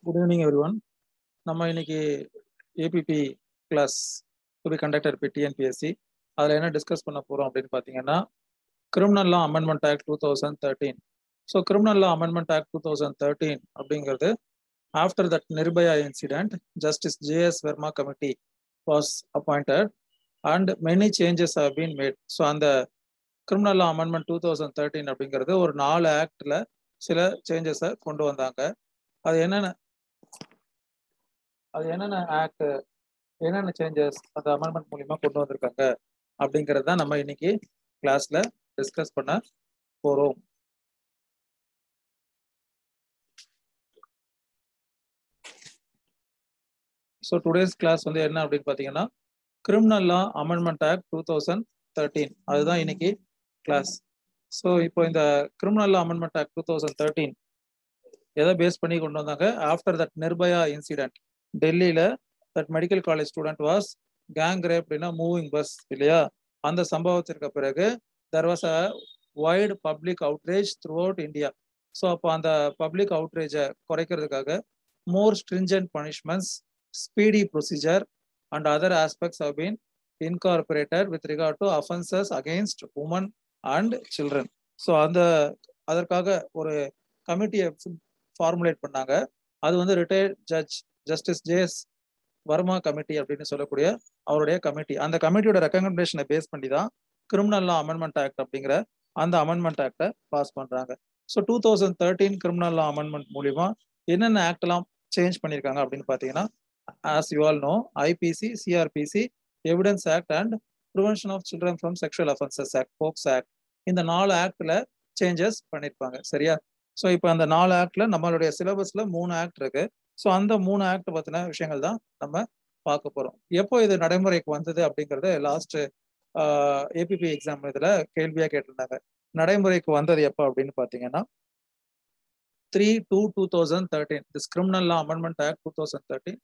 Good evening, everyone. நம்ம இன்னைக்கு APP class to be conducted by TNPSC அதில் என்ன டிஸ்கஸ் பண்ண போகிறோம் அப்படின்னு பார்த்தீங்கன்னா criminal law amendment act 2013. So criminal law amendment act 2013 அப்படிங்கிறது after that Nirbhaya incident justice JS Verma committee was appointed and many changes have been made. So அந்த criminal law amendment 2013 அப்படிங்கிறது ஒரு 4 ஆக்டில் சில சேஞ்சஸை கொண்டு வந்தாங்க. அது என்னென்ன ஆக்ட், என்னென்ன சேஞ்சஸ் அந்த அமெண்ட்மெண்ட் மூலியமா கொண்டு வந்திருக்காங்க அப்படிங்கிறது தான் நம்ம இன்னைக்கு கிளாஸ்ல டிஸ்கஸ் பண்ண போறோம். ஸோ டுடேஸ் கிளாஸ் வந்து என்ன அப்படின்னு பார்த்தீங்கன்னா கிரிமினல் லா அமெண்ட்மெண்ட் ஆக்ட் 2013 அதுதான் இன்னைக்கு கிளாஸ். ஸோ இப்போ இந்த கிரிமினல் லா அமெண்ட்மெண்ட் ஆக்ட் 2013 எதை பேஸ் பண்ணி கொண்டு வந்தாங்க? ஆஃப்டர் தட் நிர்பயா இன்சிடென்ட் டெல்லியில that medical college student was gang rape அப்படின்னா மூவிங் பஸ் இல்லையா, அந்த சம்பவத்திற்கு பிறகு there was a wide public outrage throughout India. So அப்போ அந்த பப்ளிக் அவுட்ரேஜை குறைக்கிறதுக்காக more stringent punishments, speedy procedure and other aspects have been incorporated with regard to offences against women and children. So அதற்காக ஒரு கமிட்டியை formulate பண்ணாங்க. அது வந்து retired judge justice JS Verma committee அப்படின்னு சொல்லக்கூடிய அவருடைய கமிட்டி. அந்த கமிட்டியோட ரெக்கமெண்டேஷனை பேஸ் பண்ணி தான் கிரிமினல் லா அமெண்ட்மெண்ட் ஆக்ட் அப்படிங்கிற அந்த அமெண்ட்மெண்ட் ஆக்டை பாஸ் பண்றாங்க. ஸோ 2013 கிரிமினல் லா அமெண்ட்மெண்ட் மூலியமா என்னென்ன ஆக்ட் எல்லாம் சேஞ்ச் பண்ணியிருக்காங்க அப்படின்னு பார்த்தீங்கன்னா, as you all know, IPC, CrPC, evidence act and prevention of children from sexual offences act, POCSO act, இந்த 4 ஆக்ட்ல சேஞ்சஸ் பண்ணியிருப்பாங்க. சரியா? ஸோ இப்போ அந்த 4 ஆக்ட்ல நம்மளுடைய சிலபஸ்ல 3 ஆக்ட் இருக்கு. ஸோ அந்த 3 ஆக்ட் பத்தின விஷயங்கள் தான் நம்ம பார்க்க போறோம். எப்போ இது நடைமுறைக்கு வந்தது அப்படிங்கறத லாஸ்ட் ஏபிபி எக்ஸாம் இதுல கேள்வியா கேட்டிருந்தாங்க. நடைமுறைக்கு வந்தது எப்போ அப்படின்னு பாத்தீங்கன்னா 3/2/2013. This Criminal Law Amendment Act 2013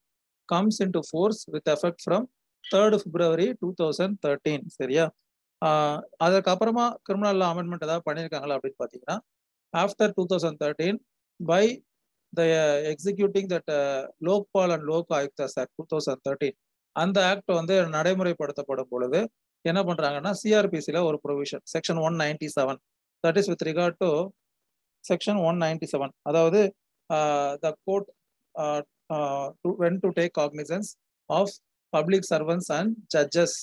comes into force with effect from 3rd February 2013. சரியா? அதுக்கப்புறமா கிரிமினல் லா அமெண்ட்மெண்ட் ஏதாவது பண்ணியிருக்காங்களா அப்படின்னு பாத்தீங்கன்னா, after 2013 by the executing that Lokpal and Lok Ayuktas Act 2013, அந்த ஆக்ட் வந்து நடைமுறைப்படுத்தப்படும் பொழுது என்ன பண்றாங்கன்னா, சிஆர்பிசில ஒரு provision section 197, that is with regard to section 197, அதாவது the court when to take cognizance of public servants and judges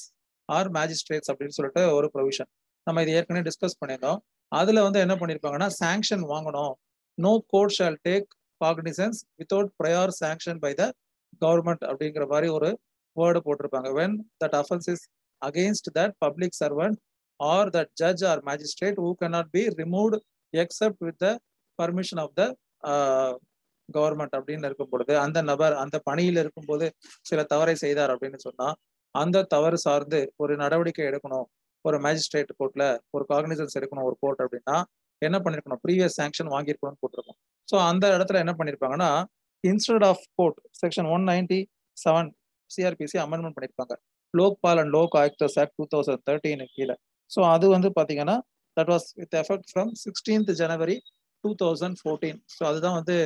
or magistrates அப்படின்னு சொல்லிட்டு ஒரு ப்ரொவிஷன் நம்ம இது ஏற்கனவே டிஸ்கஸ் பண்ணியிருந்தோம். அதுல வந்து என்ன பண்ணிருப்பாங்கன்னா, சாங்ஷன் வாங்கணும், no court shall take cognizance without prior sanction by the government அப்படிங்கிற மாதிரி ஒரு வேர்டு போட்டிருப்பாங்க. when that offense is against that public servant or that judge or magistrate who cannot be removed except with the permission of the government அப்படின்னு இருக்கும் பொழுது, அந்த நபர் அந்த பணியில் இருக்கும்போது சில தவறை செய்தார் அப்படின்னு சொன்னா அந்த தவறு சார்ந்து ஒரு நடவடிக்கை எடுக்கணும், ஒரு மேஜிஸ்ட்ரேட் கோர்ட்ல ஒரு காக்னிசன்ஸ் எடுக்கணும் ஒரு கோர்ட் அப்படின்னா என்ன பண்ணிருக்கணும், ப்ரீவியஸ் சாங்ஷன் வாங்கியிருக்கணும்னு போட்டிருக்கோம். ஸோ அந்த இடத்துல என்ன பண்ணிருப்பாங்கன்னா, instead of court section 197 CrPC amendment பண்ணிருப்பாங்க, லோக்பால் அண்ட் லோக் ஆயுக்தாஸ் ஆக்ட் 2013 கீழே. ஸோ அது வந்து பாத்தீங்கன்னா that was with effect from 16th January 2014. So அதுதான் வந்து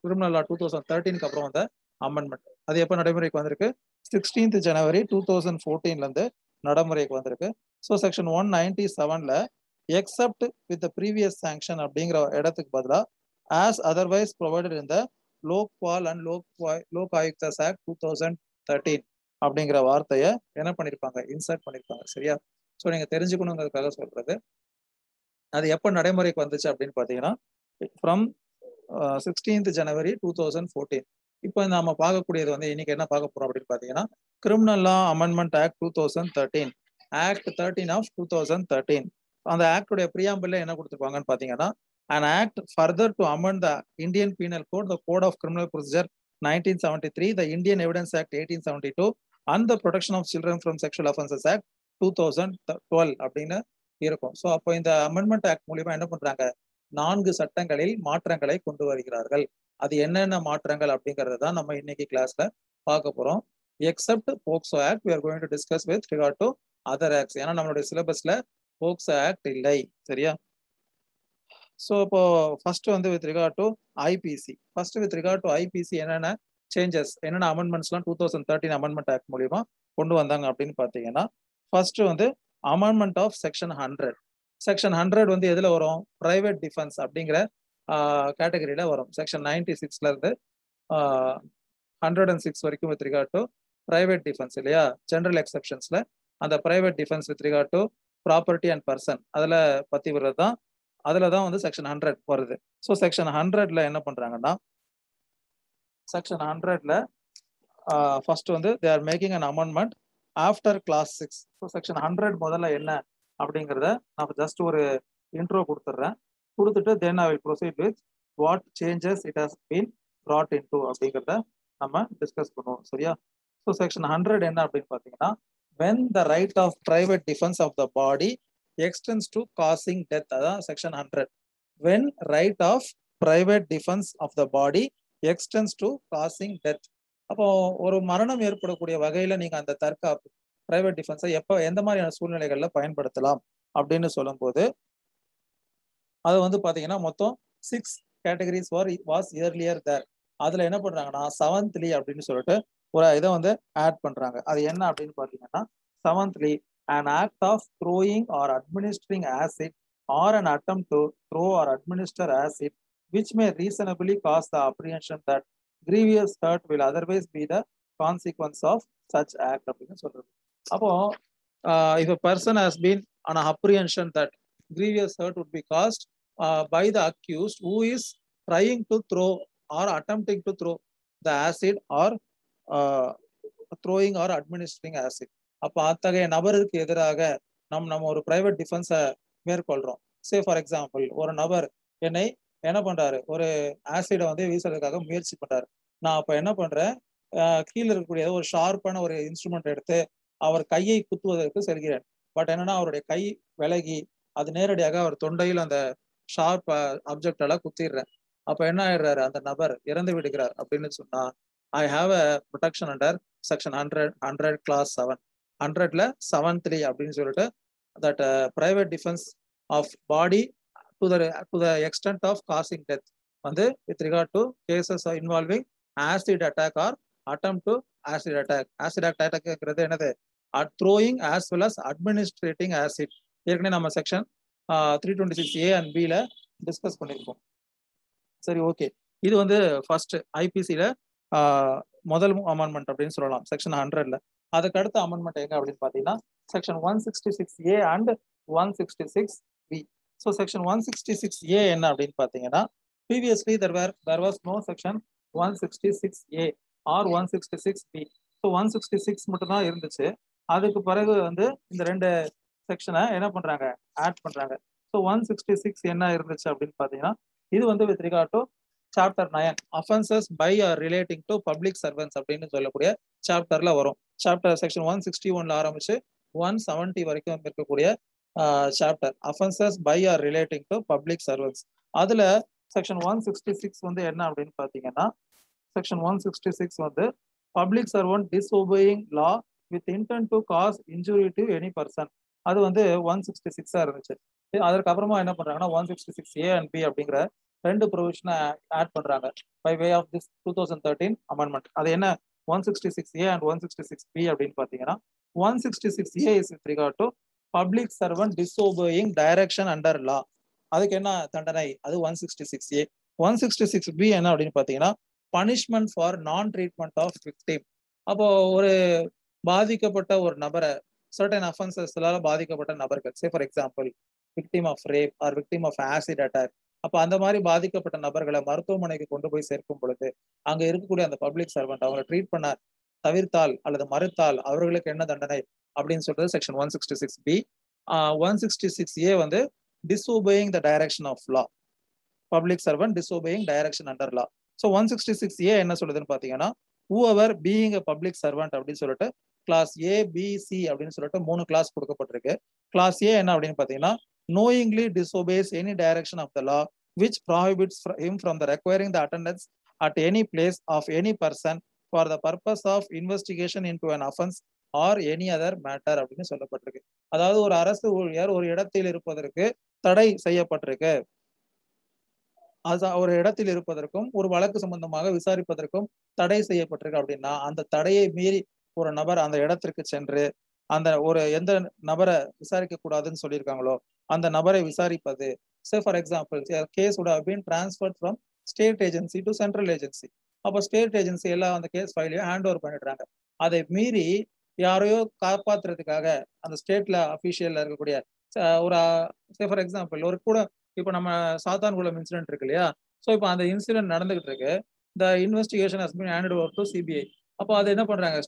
கிரிமினல் லா 2013க்கு அப்புறம் வந்த அமெண்ட்மெண்ட். அது எப்போ நடைமுறைக்கு வந்திருக்கு? 16th January 2014 இருந்து நடைமுறைக்கு வந்திருக்கு. ஸோ செக்ஷன் 197ல except with the previous sanction அப்படிங்கிற இடத்துக்கு பதிலாக as otherwise provided in the Lokpal and Lok Ayuktas act 2013 அப்படிங்கிற வார்த்தையை என்ன பண்ணிருப்பாங்க, இன்சர்ட் பண்ணிருப்பாங்க. சரியா? ஸோ நீங்க தெரிஞ்சுக்கணுங்கிறதுக்காக சொல்றது. அது எப்போ நடைமுறைக்கு வந்துச்சு அப்படின்னு பாத்தீங்கன்னா ஃப்ரம் 16th January 2014. இப்போ நாம பார்க்கக்கூடியது வந்து இன்னைக்கு என்ன பார்க்க போறோம் அப்படின்னு பாத்தீங்கன்னா, criminal law amendment act 2013, act 13 of 2013. அந்த ஆக்டுடைய பிரியாம்பிள்ல என்ன கொடுத்துருப்பாங்கன்னு பாத்தீங்கன்னா, an act further to amend the Indian Penal Code, the Code of Criminal Procedure 1973, the Indian Evidence Act 1872 and the Protection of Children from Sexual Offences Act 2012 அப்படின்னு இருக்கும். So அப்போ இந்த amendment act மூலியமா என்ன பண்றாங்க, 4 சட்டங்களில் மாற்றங்களை கொண்டு வருகிறார்கள். அது என்னென்ன மாற்றங்கள் அப்படிங்கறத தான் நம்ம இன்னைக்கு கிளாஸ்ல பார்க்க போறோம். Accept POCSO act we are going to discuss with regard to other acts. ஏன்னா நம்மளுடைய சிலபஸ்ல போக்சோ ஆக்ட் இல்லை. சரியா? ஸோ இப்போ ஃபர்ஸ்ட் வந்து with regard to IPC. First with regard to IPC என்னென்ன சேஞ்சஸ், என்னென்ன அமெண்ட்மெண்ட்ஸ்லாம் 2013 அமெண்ட்மெண்ட் ஆக்ட் மூலியமா கொண்டு வந்தாங்க அப்படின்னு பார்த்தீங்கன்னா, ஃபர்ஸ்ட் வந்து அமெண்ட்மெண்ட் ஆஃப் செக்ஷன் 100. செக்ஷன் 100 வந்து எதுல வரும்? பிரைவேட் டிஃபென்ஸ் அப்படிங்கிற கேட்டகரியில வரும். செக்ஷன் 96ல இருந்து 106 வரைக்கும் with regard to private defence இல்லையா? ஜெனரல் எக்ஸெப்ஷன்ஸ்ல அந்த private defence with regard to property and person அதுல பத்தி வர்றது தான். அதுல தான் வந்து செக்ஷன் 100 வருது. ஸோ செக்ஷன் 100ல என்ன பண்றாங்கன்னா, செக்ஷன் 100ல ஃபர்ஸ்ட் வந்து they are making an amendment after clause 6. So section 100 முதல்ல என்ன அப்படிங்கிறத நான் ஜஸ்ட் ஒரு இன்ட்ரோ கொடுத்துட்றேன். கொடுத்துட்டு then I will proceed with what changes it has been brought into அப்படிங்கிறத நம்ம டிஸ்கஸ் பண்ணுவோம். சரியா? ஸோ செக்ஷன் 100 என்ன அப்படின்னு பார்த்தீங்கன்னா, when the right of private defense of the body extends to causing death, அதான் section 100. when right of private defense of the body extends to causing death. அப்போ ஒரு மரணம் ஏற்படக்கூடிய வகையில நீங்க அந்த தற்காப்பு பிரைவேட் டிஃபென்ஸை எப்போ எந்த மாதிரியான சூழ்நிலைகள்ல பயன்படுத்தலாம் அப்படின்னு சொல்லும்போது, அது வந்து பாத்தீங்கன்னா மொத்தம் 6 கேட்டகரிஸ் வாஸ் இயர்லியர் தேர். அதுல என்ன பண்றாங்கன்னா செவன்த்லி அப்படின்னு சொல்லிட்டு ஒரு இதை வந்து ஆட் பண்றாங்க. அது என்ன அப்படின்னு பாத்தீங்கன்னா, செவன்த்லி an act of throwing or administering acid or an attempt to throw or administer acid which may reasonably cause the apprehension that grievous hurt will otherwise be the consequence of such act அப்படின்னு சொல்றது. அப்போ if a person has been on an apprehension that grievous hurt would be caused by the accused who is trying to throw or attempting to throw the acid or throwing or administering acid. அப்போ அத்தகைய நபருக்கு எதிராக நம்ம ஒரு private டிஃபென்ஸை மேற்கொள்றோம். Say for example, ஒரு நபர் என்னை என்ன பண்றாரு, ஒரு ஆசிடை வந்து வீசுறதுக்காக முயற்சி பண்றாரு. நான் அப்ப என்ன பண்றேன், கீழே இருக்கக்கூடிய ஒரு ஷார்ப்பான ஒரு இன்ஸ்ட்ருமெண்ட் எடுத்து அவர் கையை குத்துவதற்கு செல்கிறேன். பட் என்னன்னா அவருடைய கை விலகி அது நேரடியாக அவர் தொண்டையில் அந்த ஷார்ப் ஆப்ஜெக்ட் எல்லாம் குத்திடுறேன். அப்ப என்ன ஆயிடுறாரு, அந்த நபர் இறந்து விடுகிறார் அப்படின்னு சொன்னா, I have a protection under section 100 clause 7. 100ல 7(3) அப்படின்னு சொல்லிட்டு that private defence of body to the extent of causing death வந்து with regard to cases involving acid attack or attempt to acid attack. Acid அட்டாக்ங்கிறது என்னது, throwing as well as administering acid. ஏற்கனவே நம்ம section 326A and B ல discuss பண்ணியிருக்கோம். சரி, okay. இது வந்து ஃபர்ஸ்ட் ஐபிசியில முதல் அமெண்ட்மெண்ட் அப்படின்னு சொல்லலாம் செக்ஷன் 100ல. அதுக்கு அடுத்த அமெண்ட்மெண்ட் எங்க அப்படின்னு பாத்தீங்கன்னா section 166A and 166B. So section 166A என்ன அப்படின்னு பாத்தீங்கன்னா, previously there was no section 166A or 166B. So 166 மட்டும் தான் இருந்துச்சு. அதுக்கு பிறகு வந்து இந்த ரெண்டு செக்ஷனை என்ன பண்றாங்க, ஆட் பண்றாங்க. ஸோ 166 என்ன இருந்துச்சு அப்படின்னு பாத்தீங்கன்னா, இது வந்து with regard to chapter 9 offences by or relating to public servants அப்படின்னு சொல்லக்கூடிய சாப்டர்ல வரும். சாப்டர் செக்ஷன் 161ல ஆரம்பிச்சு 170 வரைக்கும் இருக்கக்கூடிய chapter offences by or relating to public servants. அதுல செக்ஷன் 166 வந்து என்ன அப்படின்னு பாத்தீங்கன்னா, செக்ஷன் 166 வந்து public servant disobeying law with intent to cause injury to any person. அது வந்து 166 இருந்துச்சு. அதற்கு அப்புறமா என்ன பண்றாங்கன்னா 166A and B அப்படிங்கிற ரெண்டு ப்ரொவிஷனை ஆட் பண்றாங்க by way of this 2013 amendment. அது என்ன 166A and 166B அப்படின்னு பாத்தீங்கன்னா, 166A is with regard to public servant disobeying direction under law. அதுக்கு என்ன தண்டனை, அது 166A. 166B என்ன அப்படின்னு பாத்தீங்கன்னா, punishment for non treatment of victim. அப்போ ஒரு பாதிக்கப்பட்ட ஒரு நபரை சர்டன் அஃபென்சஸ்லால பாதிக்கப்பட்ட நபர்கள், say for example victim of rape or victim of acid attack. அப்ப அந்த மாதிரி பாதிக்கப்பட்ட நபர்களை மருத்துவமனைக்கு கொண்டு போய் சேர்க்கும் பொழுது அங்க இருக்கக்கூடிய அந்த பப்ளிக் சர்வெண்ட் அவங்களை ட்ரீட் பண்ண தவிர்த்தால் அல்லது மறுத்தால் அவர்களுக்கு என்ன தண்டனை அப்படின்னு சொல்றது செக்ஷன் 166B. 166A வந்து disobeying the direction of law, public servant disobeying direction under law. So 166A என்ன சொல்லுதுன்னு பாத்தீங்கன்னா, whoever being a public servant அப்படின்னு சொல்லிட்டு கிளாஸ் ABC அப்படின்னு சொல்லிட்டு 3 கிளாஸ் கொடுக்கப்பட்டிருக்கு. கிளாஸ் A என்ன அப்படின்னு பாத்தீங்கன்னா, knowingly disobeys any direction of the law which prohibits him from the requiring the attendance at any place of any person for the purpose of investigation into an offense or any other matter அப்படின்னு சொல்லப்பட்டிருக்கு. அதாவது ஒரு அரசு ஊழியர் ஒரு இடத்தில் இருப்பதற்கு தடை செய்யப்பட்டிருக்கு. அது ஒரு இடத்தில் இருப்பதற்கும் ஒரு வழக்கு சம்பந்தமாக விசாரிப்பதற்கும் தடை செய்யப்பட்டிருக்கு அப்படின்னா அந்த தடையை மீறி ஒரு நபர் அந்த இடத்திற்கு சென்று அந்த ஒரு எந்த நபரை விசாரிக்க கூடாதுன்னு சொல்லியிருக்காங்களோ அந்த நபரை விசாரிப்பது. Say for example case would have been transferred from state agency to central agency. அப்போ ஸ்டேட் ஏஜென்சி எல்லாம் அந்த கேஸ் ஃபைலையும் ஹேண்ட் ஓவர் பண்ணிடுறாங்க. அதை மீறி யாரையோ காப்பாத்துறதுக்காக அந்த ஸ்டேட்ல அபிஷியல்ல இருக்கக்கூடிய ஒரு சே ஃபார் எக்ஸாம்பிள் ஒரு கூட இப்போ நம்ம சாத்தான்குளம் இன்சிடென்ட் இருக்கு இல்லையா? ஸோ இப்போ அந்த இன்சிடென்ட் நடந்துகிட்டு இருக்கு. த investigation has been handed over to CBI. அப்போ அது என்ன பண்றாங்க,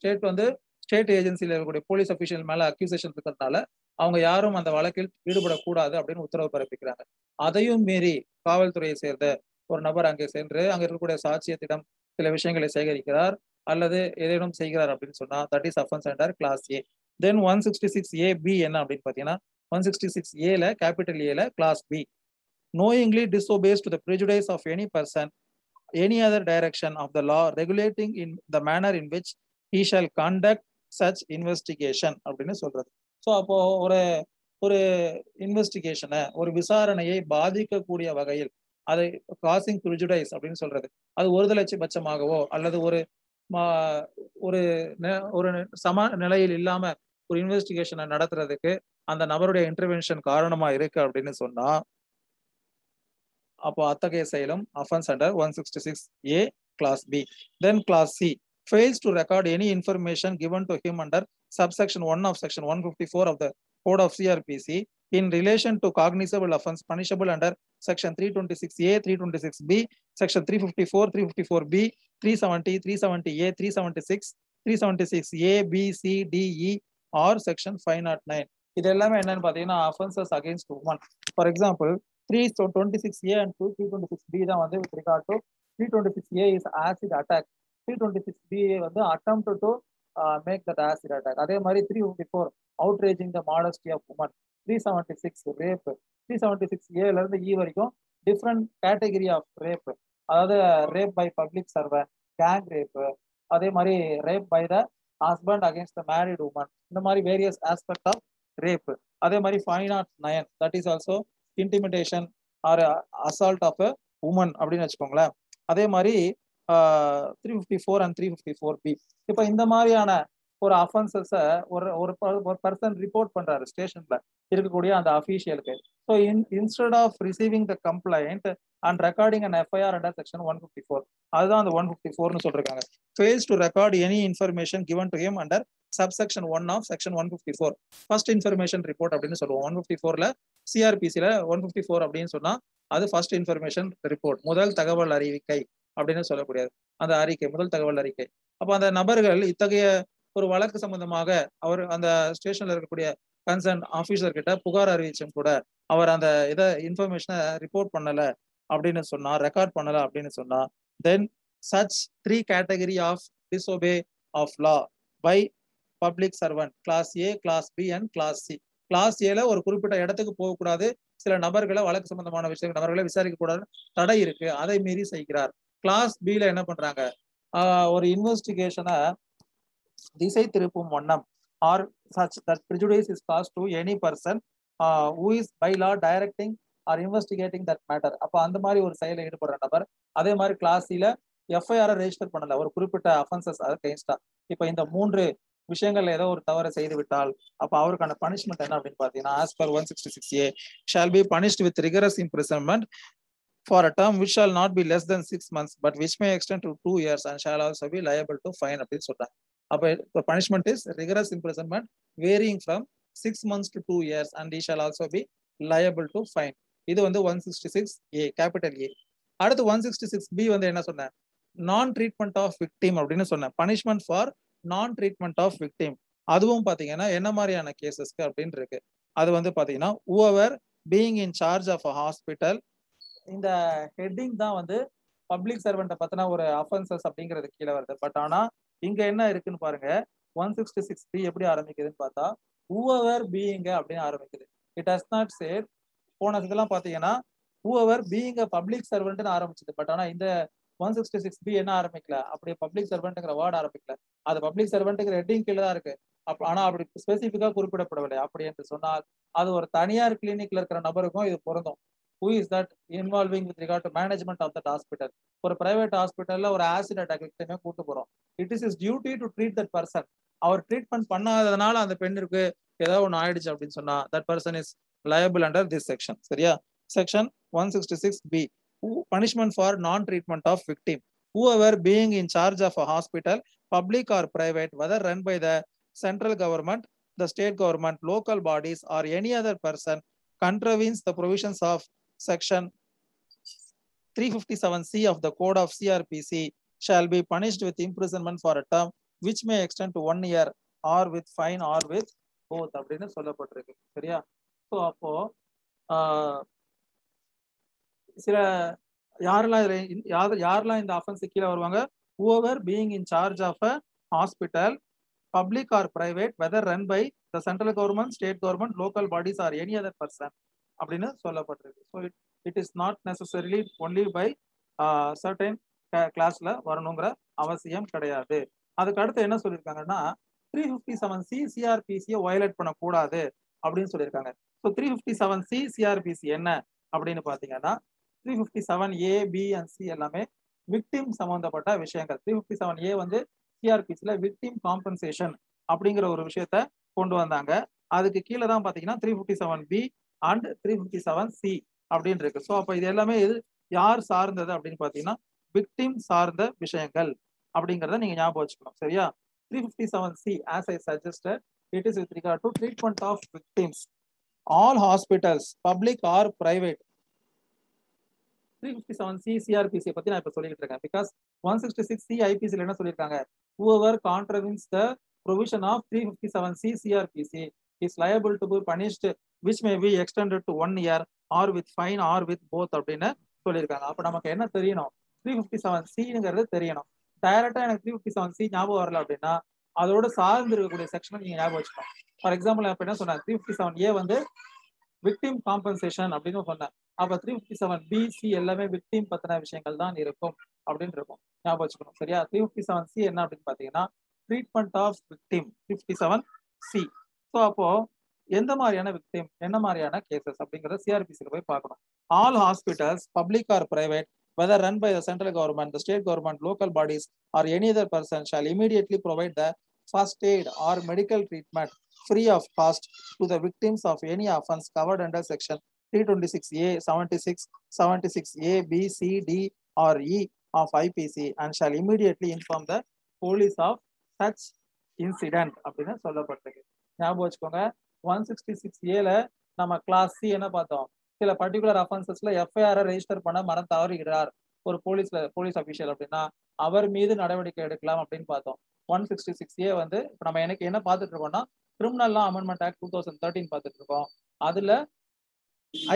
ஸ்டேட் ஏஜென்சியில் இருக்கக்கூடிய போலீஸ் அபிஷியல் மேல அக்யூசேஷன் இருக்கிறதுனால அவங்க யாரும் அந்த வழக்கில் ஈடுபடக்கூடாது அப்படின்னு உத்தரவு பிறப்பிக்கிறாங்க. அதையும் மீறி காவல்துறையை சேர்ந்த ஒரு நபர் அங்கே சென்று அங்க இருக்கக்கூடிய சாட்சியத்திடம் சில விஷயங்களை சேகரிக்கிறார் அல்லது ஏதேனும் செய்கிறார் அப்படின்னு சொன்னா that is offence under clause A. Then 166A B என்ன அப்படின்னு பாத்தீங்கன்னா 166A கேபிட்டல் ஏல clause B. knowingly disobeys to the prejudice of any person any other direction of the law regulating in the manner in which he shall conduct such investigation அப்படின்னு சொல்றது. So அப்போ ஒரு ஒரு இன்வெஸ்டிகேஷனை ஒரு விசாரணையை பாதிக்கக்கூடிய வகையில் அதை காசிங் ப்ரிஜுடைஸ் அப்படின்னு சொல்றது. அது ஒருதலை பட்சமாகவோ அல்லது ஒரு ஒரு ஒரு சம நிலையில் இல்லாம ஒரு இன்வெஸ்டிகேஷனை நடத்துறதுக்கு அந்த நபருடைய இன்டர்வென்ஷன் காரணமா இருக்கு அப்படின்னு சொன்னா அப்போ அத்தகைய செயலும் offence under 166A class B. Then class C fails to record any information given to him under subsection 1 of section 154 of the code of CRPC in relation to cognizable offense punishable under section 326A, 326B, section 354, 354B, 370, 370A, 376, 376A, B, C, D, E or section 509. இது எல்லாமே என்னன்னு பாத்தீங்கன்னா offenses against women. For example, 326A and 326B தான் வந்து with regard to 326A is acid attack, 326B வந்து attempt to make that acid attack. அதே மாதிரி 354 outraging the modesty of woman, 376 rape, 376A ல இருந்து E வரைக்கும் different category of rape, அதாவது rape by public servant, gang rape, அதே மாதிரி rape by the husband against the married woman, இந்த மாதிரி various aspect of rape. அதே மாதிரி 509 that is also intimidation or assault of a woman அப்படின்னு வச்சுக்கோங்களேன். அதே மாதிரி 354 and 354B. இப்போ இந்த மாதிரியான ஒரு அஃபென்சஸை ஒரு பர்சன் ரிப்போர்ட் பண்றாரு ஸ்டேஷன்ல இருக்கக்கூடிய அந்த அஃபீஷியலுக்கு. So instead of receiving the complaint and recording and FIR under section 154, அதுதான் அந்த 154னு சொல்றாங்க. Fails to record any information given to him under subsection 1 of section 154 first information report அப்படின்னு சொல்லுவோம். 154ல சிஆர்பிசில 154 அப்படின்னு சொன்னா அது ஃபர்ஸ்ட் இன்ஃபர்மேஷன் ரிப்போர்ட், முதல் தகவல் அறிவிக்கை அப்படின்னு சொல்லக்கூடியது. அந்த அறிக்கை முதல் தகவல் அறிக்கை. அப்போ அந்த நபர்கள் இத்தகைய ஒரு வழக்கு சம்பந்தமாக அவர் அந்த ஸ்டேஷன்ல இருக்கக்கூடிய கன்சர்ன் ஆபீசர் கிட்ட புகார் அறிவிச்சும் கூட அவர் அந்த இன்ஃபர்மேஷனை ரிப்போர்ட் பண்ணல அப்படின்னு சொன்னா, ரெக்கார்ட் பண்ணல அப்படின்னு சொன்னா, தென் such 3 category of disobey of law by public servant class A, class B and class C. Clause ஏல ஒரு குறிப்பிட்ட இடத்துக்கு போகக்கூடாது, சில நபர்களை வழக்கு சம்பந்தமான விஷயங்கள் நபர்களை விசாரிக்க கூடாது தடை இருக்கு, அதை மீறி செய்கிறார். கிளாஸ் பில என்ன பண்றாங்க, ஒரு இன்வெஸ்டிகேஷனை திசை திருப்பும் வண்ணம் or such that prejudice is caused to any person who is by law directing or investigating that matter. அப்ப அந்த மாதிரி ஒரு செயலை ஈடுபடுற நபர். அதே மாதிரி கிளாஸ் சில எஃப்ஐஆர் ரெஜிஸ்டர் பண்ணல ஒரு குறிப்பிட்ட அஃபென்சஸ் அகைன்ஸ்டா. இப்ப இந்த 3 விஷயங்கள்ல ஏதோ ஒரு தவறை செய்து விட்டால் அப்ப அவருக்கான பனிஷ்மெண்ட் என்ன அப்படின்னு பாத்தீங்கன்னா as per 166A shall be punished with rigorous imprisonment for a term which shall not be less than 6 months but which may extend to 2 years and shall also be liable to fine அப்படின்னு சொல்றாங்க. அப்ப punishment is rigorous imprisonment varying from 6 months to 2 years and he shall also be liable to fine. இது வந்து 166A capital A. அடுத்து 166B வந்து என்ன சொன்ன, நான் ட்ரீட்மெண்ட் ஆஃப் விக்டிம் அப்படின்னு சொன்ன, punishment for non treatment of victim. அதுவும் பாத்தீங்கன்னா என்ன மாதிரியான கேசஸ்க்கு அப்படின்னு இருக்கு. அது வந்து பாத்தீங்கன்னா whoever being in charge of a hospital, இந்த ஹெட்டிங் தான் வந்து பப்ளிக் சர்வெண்ட்டை பத்தின ஒரு அஃபென்சஸ் அப்படிங்கிறது கீழே வருது. பட் ஆனா இங்க என்ன இருக்குன்னு பாருங்க, 166B எப்படி ஆரம்பிக்குதுன்னு பார்த்தா whoever being அப்படின்னு ஆரம்பிக்குது. It has not chat. போன இதெல்லாம் பாத்தீங்கன்னா whoever being a public servantன்னு ஆரம்பிச்சது. பட் ஆனா இந்த 166B என்ன ஆரம்பிக்கல, அப்படி பப்ளிக் சர்வெண்ட்ங்கிற வேர்ட் ஆரம்பிக்கல. அது பப்ளிக் சர்வெண்ட்ங்கிற ஹெட்டிங் கீழே தான் இருக்கு. ஆனா அப்படி ஸ்பெசிபிக்கா குறிப்பிடப்படவில்லை. அப்படி என்று சொன்னால் அது ஒரு தனியார் கிளினிக்ல இருக்கிற நபருக்கும் இது பொருந்தும். who is that involving with regard to management of that hospital. ஒரு private hospitalல ஒரு acid attack victim கூட்டு போறோம். It is his duty to treat that person. அவர் ட்ரீட்மெண்ட் பண்ணாததுனால அந்த பெண்ணிற்கு ஏதாவது ஒன்று ஆயிடுச்சு அப்படின்னு சொன்னா that person is liable under this section. சரியா? Section 166B. Punishment for non-treatment of victim. Whoever being in charge of a hospital, public or private, whether run by the central government, the state government, local bodies, or any other person, contravenes the provisions of section 357C of the Code of CRPC, shall be punished with imprisonment for a term which may extend to 1 year or with fine or with both அப்படின்னு சொல்லப்பட்டிருக்கு. சரியா? So அப்போ சில யாரெல்லாம் இந்த offence கீழே வருவாங்க? whoever being in charge of a hospital, public or private, whether run by the central government, state government, local bodies, or any other person அப்படின்னு சொல்லப்பட்டிருக்கு. So it is not necessarily only by certain கிளாஸ்ல வரணுங்கிற அவசியம் கிடையாது. அதுக்கு அடுத்து என்ன சொல்லியிருக்காங்கன்னா 357C சிஆர்பிசியை வயலேட் பண்ணக்கூடாது அப்படின்னு சொல்லியிருக்காங்க. ஸோ 357C சிஆர்பிசி என்ன அப்படின்னு பார்த்தீங்கன்னா 357A, B and C எல்லாமே விக்டிம் சம்பந்தப்பட்ட விஷயங்கள். 357A வந்து சிஆர்பிசில விக்டிம் காம்பன்சேஷன் அப்படிங்கிற ஒரு விஷயத்த கொண்டு வந்தாங்க. அதுக்கு கீழே தான் பார்த்தீங்கன்னா 357B அண்ட் 357C அப்படின்னு இருக்கு. ஸோ அப்போ இது எல்லாமே இது யார் சார்ந்தது அப்படின்னு பார்த்தீங்கன்னா விக்டிம் சார்ந்த விஷயங்கள் அப்படிங்கிறத நீங்க ஞாபகம் வச்சுக்கணும். சரியா? 357C, as I suggested, it is with regard to treatment of victims. All hospitals, public or private. 357C CRPC பத்தி நான் இப்ப சொல்லிட்டு இருக்கேன். Because 166C IPC என்ன சொல்லியிருக்காங்க? Whoever contravenes the provision of 357C CRPC is liable to be punished, which may be extended to 1 year or with fine or with both அப்படின்னு சொல்லியிருக்காங்க. அப்ப நமக்கு என்ன தெரியணும்? 357Cங்கிறது தெரியணும். டைரக்டா எனக்கு 357C ஞாபகம் வரல அப்படின்னா அதோட சார்ந்து இருக்கக்கூடிய செக்ஷனை நீங்க ஞாபகம் வச்சுக்கணும். ஃபார் எக்ஸாம்பிள் இப்ப என்ன சொன்னேன்? 357A வந்து விக்டிம் காம்பன்சேஷன் அப்படின்னு சொன்னேன். அப்ப 357B, C எல்லாமே விக்டிம் பத்தின விஷயங்கள் தான் இருக்கும் அப்படின்னு இருக்கும். ஞாபகம் வச்சுக்கணும். சரியா? 357C என்ன அப்படின்னு பாத்தீங்கன்னா treatment of victim 57C. So அப்போ எந்த மாதிரியான விக்டிம், என்ன மாதிரியான கேசஸ் அப்படிங்கறத சிஆர்பிசில போய் பார்க்கணும். All hospitals, public R private, whether run by the central government, the state government, local bodies, or any other person, shall immediately provide the first aid or medical treatment free of cost to the victims of any offense covered under section 326A, 76, 76A, B, C, D, or E of IPC, and shall immediately inform the police of such incident அப்படின்னு சொல்லப்பட்டிருக்கு. ஞாபகம் வச்சுக்கோங்க. 166Aல நம்ம class C என்ன பார்த்தோம்? சில particular அஃபென்சஸ்ல FIR register பண்ண மனம் தவறுகிறார் ஒரு போலீஸ் அபிஷியல் அப்படின்னா அவர் மீது நடவடிக்கை எடுக்கலாம் அப்படின்னு பார்த்தோம். 166A வந்து இப்ப நம்ம எனக்கு என்ன பார்த்துட்டு இருக்கோம்னா கிரிமினல் லா அமெண்ட்மெண்ட் ஆக்ட் 2013 பார்த்துட்டு இருக்கோம். அதுல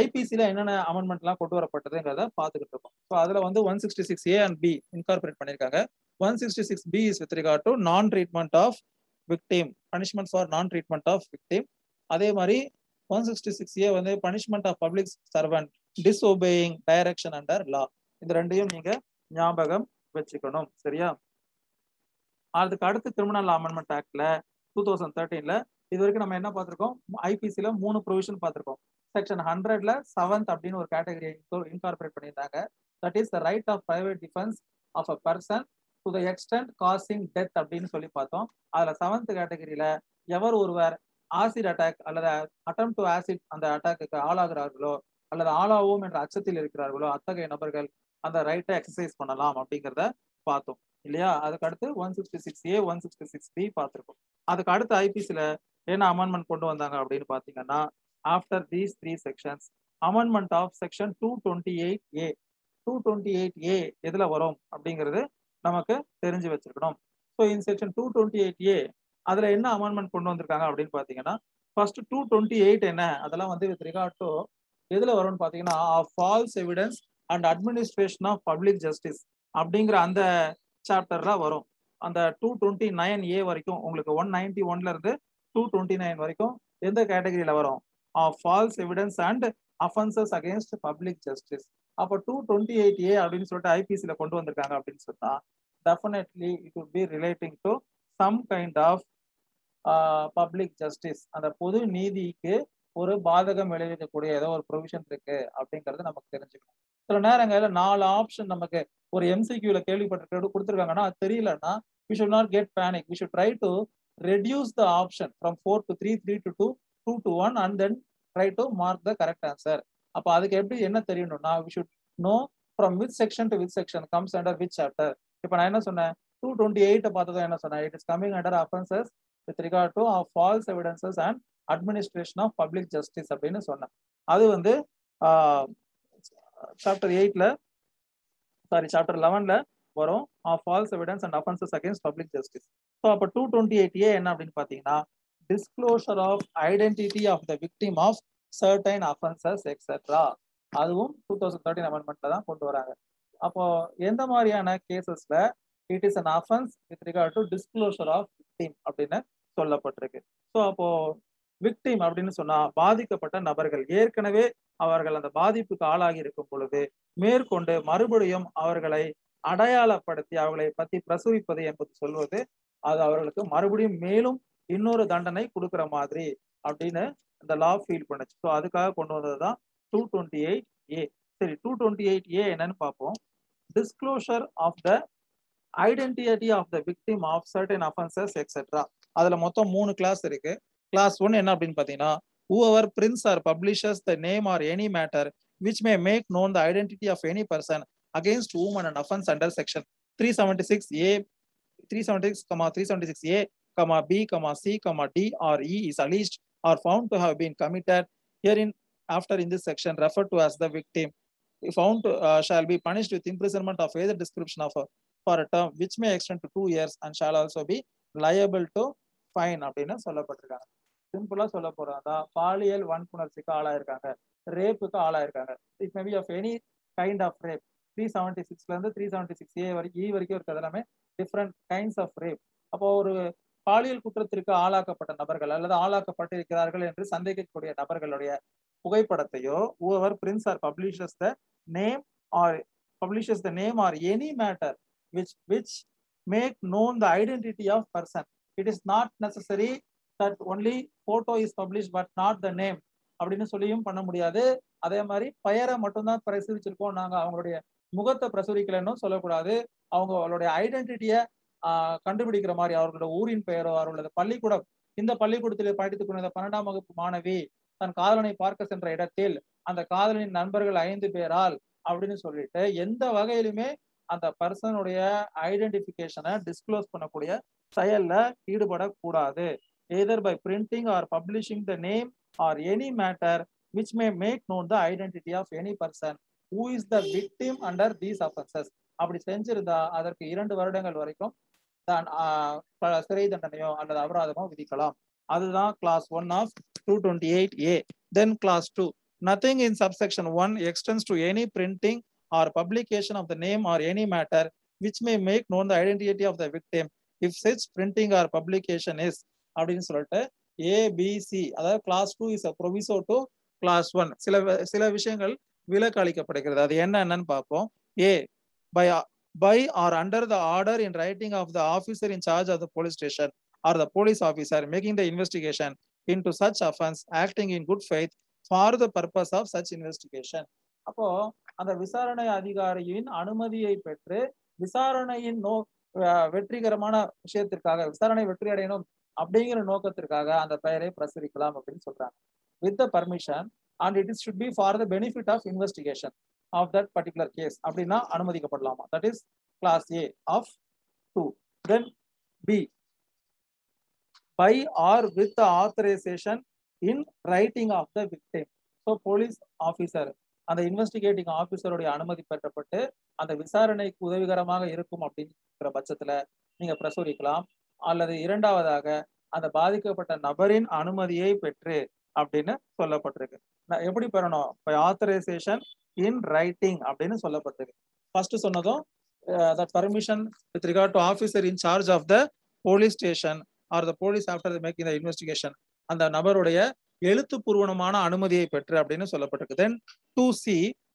ஐபிசில என்னென்ன அமெண்ட்மெண்ட் எல்லாம் கொண்டு வரப்பட்டதுங்கிறத பார்த்துக்கிட்டு இருக்கோம். ஸோ அதுல வந்து 166A and B இன்கார்பரேட் பண்ணியிருக்காங்க. 166B is with regard to non treatment of victim, punishment for non treatment of victim. அதே மாதிரி 166A வந்து punishment of public servant disobeying direction under law. இந்த ரெண்டையும் நீங்க ஞாபகம் வச்சுக்கணும். சரியா? அதுக்கு அடுத்து கிரிமினல் லா அமெண்ட்மெண்ட் ஆக்ட்ல 2013ல இது வரைக்கும் நம்ம என்ன பார்த்திருக்கோம்? ஐபிசில 3 ப்ரொவிஷன் பார்த்திருக்கோம். செக்ஷன் 100ல 7th அப்படின்னு ஒரு கேட்டகரி இன்கார்பரேட் பண்ணியிருந்தாங்க. That is the right of private defence of a person to the extent causing death அப்படின்னு சொல்லி பார்த்தோம். அதுல 7th கேட்டகரியில எவர் ஒருவர் ஆசிட் அட்டாக் அல்லது அட்டம் டு ஆசிட் அந்த அட்டாக்கு ஆளாகிறார்களோ அல்லது ஆளாவோம் என்ற அச்சத்தில் இருக்கிறார்களோ அத்தகைய நபர்கள் அந்த ரைட்டை எக்ஸசைஸ் பண்ணலாம் அப்படிங்கிறத பார்த்தோம் இல்லையா? அதுக்கு அடுத்து 166A, 166B பார்த்திருக்கோம். அதுக்கு அடுத்து ஐபிசில என்ன அமெண்ட்மெண்ட் கொண்டு வந்தாங்க அப்படின்னு பாத்தீங்கன்னா after these 3 sections amendment of section 228A. 228A எதுல வரும் அப்படிங்கிறது நமக்கு தெரிஞ்சு வச்சிருக்கணும். ஸோ இந்த செக்ஷன் 228A அதுல என்ன அமெண்ட்மெண்ட் கொண்டு வந்திருக்காங்க அப்படின்னு பாத்தீங்கன்னா ஃபர்ஸ்ட் 228 என்ன அதெல்லாம் வந்து வித் ரிகார்ட் டு எதுல வரும்னு பாத்தீங்கன்னா false evidence and administration of public justice அப்படிங்கிற அந்த சாப்டர்ல வரும். அந்த 229A வரைக்கும் உங்களுக்கு 191ல இருந்து 229 வரைக்கும் எந்த கேட்டகரியில வரும்? False evidence and offences against public justice. அப்போ 228A அப்படின்னு சொல்லிட்டு ஐபிசில கொண்டு வந்திருக்காங்க அப்படின்னு சொன்னா definitely it would be relating to some kind of public justice. அந்த பொது நீதிக்கு ஒரு பாதகம் விளைவிக்கக்கூடிய ஏதோ ஒரு ப்ரொவிஷன் இருக்கு அப்படிங்கறது நமக்கு தெரிஞ்சுக்கணும். சில நேரங்கள்ல 4 ஆப்ஷன் நமக்கு ஒரு MCQல கேள்விப்பட்டிருக்க கொடுத்துருக்காங்கன்னா அது தெரியலன்னா we should not get panic. We should try to reduce the option from 4 to 3, 3 to 2, 2 to 1 and then try to mark the correct answer. அப்ப அதுக்கு எப்படி என்ன தெரியணும்னா we should know from which section to which section comes under which chapter. இப்ப நான் என்ன சொன்னேன் 228 பார்த்ததும் என்ன சொன்னேன் it is coming under offenses with regard to false evidences and administration of public justice அப்படின்னு சொன்னேன். அது வந்து சாப்டர் 8ல சாப்டர் 11ல வரும் false evidence and offences against public justice. So அப்போ 228A என்ன அப்படின்னு பார்த்தீங்கன்னா disclosure of identity of the victim of certain offences etcetera, அதுவும் 2013 அமெண்ட்மெண்ட்ல தான் கொண்டு வராங்க. அப்போ எந்த மாதிரியான கேசஸ்ல it is an offence with regard to disclosure of victim அப்படின்னு சொல்லப்பட்டிருக்கு. ஸோ அப்போ விக்டிம் அப்படின்னு சொன்னா பாதிக்கப்பட்ட நபர்கள் ஏற்கனவே அவர்கள் அந்த பாதிப்புக்கு ஆளாகி இருக்கும் பொழுது மேற்கொண்டு மறுபடியும் அவர்களை அடையாளப்படுத்தி அவர்களை பத்தி பிரசுரிப்பது என்பது சொல்வது அது அவர்களுக்கு மறுபடியும் மேலும் இன்னொரு தண்டனை கொடுக்குற மாதிரி அப்படின்னு இந்த லா ஃபீல் பண்ணுச்சு. ஸோ அதுக்காக கொண்டு வந்ததுதான் 228A. சரி, 228A என்னன்னு பார்ப்போம். Disclosure of the identity of the victim of certain offences etcetera. அதுல மொத்தம் 3 கிளாஸ் இருக்கு. கிளாஸ் 1 என்ன அப்படின்னு பாத்தீங்கன்னா whoever prints or publishes the name or any matter which may make known the identity of any person against whom an offense under section 376A 376A, B, C, D or E is alleged or found to have been committed herein after in this section referred to as the victim, if found to, shall be punished with imprisonment of either description of for a term which may extend to 2 years and shall also be liable to fine அப்படின்னு சொல்லப்பட்டிருக்காங்க. சிம்பிளா சொல்ல போறாங்க பாலியல் வன்புணர்ச்சிக்கு ஆளாயிருக்காங்க, ரேப்புக்கு ஆளாயிருக்காங்க. It may be of any kind of rape. 376ல இருந்து 376A வரைக்கும் இருக்கிறது எல்லாமே டிஃப்ரெண்ட் கைண்ட்ஸ் ஆஃப் ரேப். அப்போ ஒரு பாலியல் குற்றத்திற்கு ஆளாக்கப்பட்ட நபர்கள் அல்லது ஆளாக்கப்பட்டிருக்கிறார்கள் என்று சந்தேகிக்கக்கூடிய நபர்களுடைய புகைப்படத்தையோ whoever prints or publishes the name or any matter which make known the identity of person. It is not necessary that only photo is published but not the name அப்படின்னு சொல்லியும் பண்ண முடியாது. அதே மாதிரி பெயரை மட்டும்தான் பிரசுரிச்சிருக்கோம் நாங்க, அவங்களுடைய முகத்தை பிரசுரிக்கலன்னு சொல்லக்கூடாது. அவங்களுடைய ஐடென்டிட்டியை கண்டுபிடிக்கிற மாதிரி அவர்களோட ஊரின் பெயரோ அவர்களோட பள்ளிக்கூடம், இந்த பள்ளிக்கூடத்தில் படித்துக் கொண்ட 12ஆம் வகுப்பு மாணவி தன் காதலனை பார்க்க சென்ற இடத்தில் அந்த காதலனின் நண்பர்கள் 5 பேரால் அப்படின்னு சொல்லிட்டு எந்த வகையிலுமே அந்த பர்சனுடைய ஐடென்டிபிகேஷனை டிஸ்க்ளோஸ் பண்ணக்கூடிய செயல்ல ஈடுபடக்கூடாது. either by printing or publishing the name or any matter which may make known the identity of any person who is the victim under these offenses. அப்படி செஞ்சிருந்தா அதற்கு 2 வருடங்கள் வரைக்கும் சிறை தண்டனையோ அல்லது அபராதமோ விதிக்கலாம். அதுதான் clause 1 of 228A. Then clause 2, nothing in subsection 1 extends to any printing or publication of the name or any matter which may make known the identity of the victim if such printing or publication is அப்படின்னு சொல்லிட்டு ABC, அதாவது clause 2 is a proviso to clause 1. சில விஷயங்கள் விலக்கு அளிக்கப்படுகிறது. அது என்னன்னு பார்ப்போம். A, by or under the order in writing of the officer in charge of the police station or the police officer making the investigation into such offense acting in good faith for the purpose of such investigation. அப்போ அந்த விசாரணை அதிகாரியின் அனுமதியை பெற்று விசாரணையின் வெற்றிகரமான விஷயத்திற்காக விசாரணை வெற்றி அடையணும் அப்படிங்கிற நோக்கத்திற்காக அந்த பெயரை பிரசுரிக்கலாம் அப்படின்னு சொல்றாங்க. with the permission and it should be for the benefit of investigation of that particular case அப்படின்னா அனுமதிக்கப்படலாமா. that is class A of 2. then B, by or with the authorization in writing of the victim. so police officer அந்த investigating ஆபீசருடைய அனுமதி பெற்றப்பட்டு அந்த விசாரணைக்கு உதவிகரமாக இருக்கும் அப்படிங்கிற பட்சத்துல நீங்க பிரசுரிக்கலாம். அல்லது இரண்டாவதாக அந்த பாதிக்கப்பட்ட நபரின் அனுமதியை பெற்று அப்படின்னு சொல்லப்பட்டிருக்கு. எப்படி பெறணும்? பை ஆத்தரைசேஷன் இன் ரைட்டிங் அப்படின்னு சொல்லப்பட்டிருக்கு. ஃபர்ஸ்ட் சொன்னதும் that permission with regard to officer in charge of the police station or the police after making the investigation, அந்த நபருடைய எழுத்துப்பூர்வமான அனுமதியை பெற்று அப்படின்னு சொல்லப்பட்டிருக்கு. then 2C,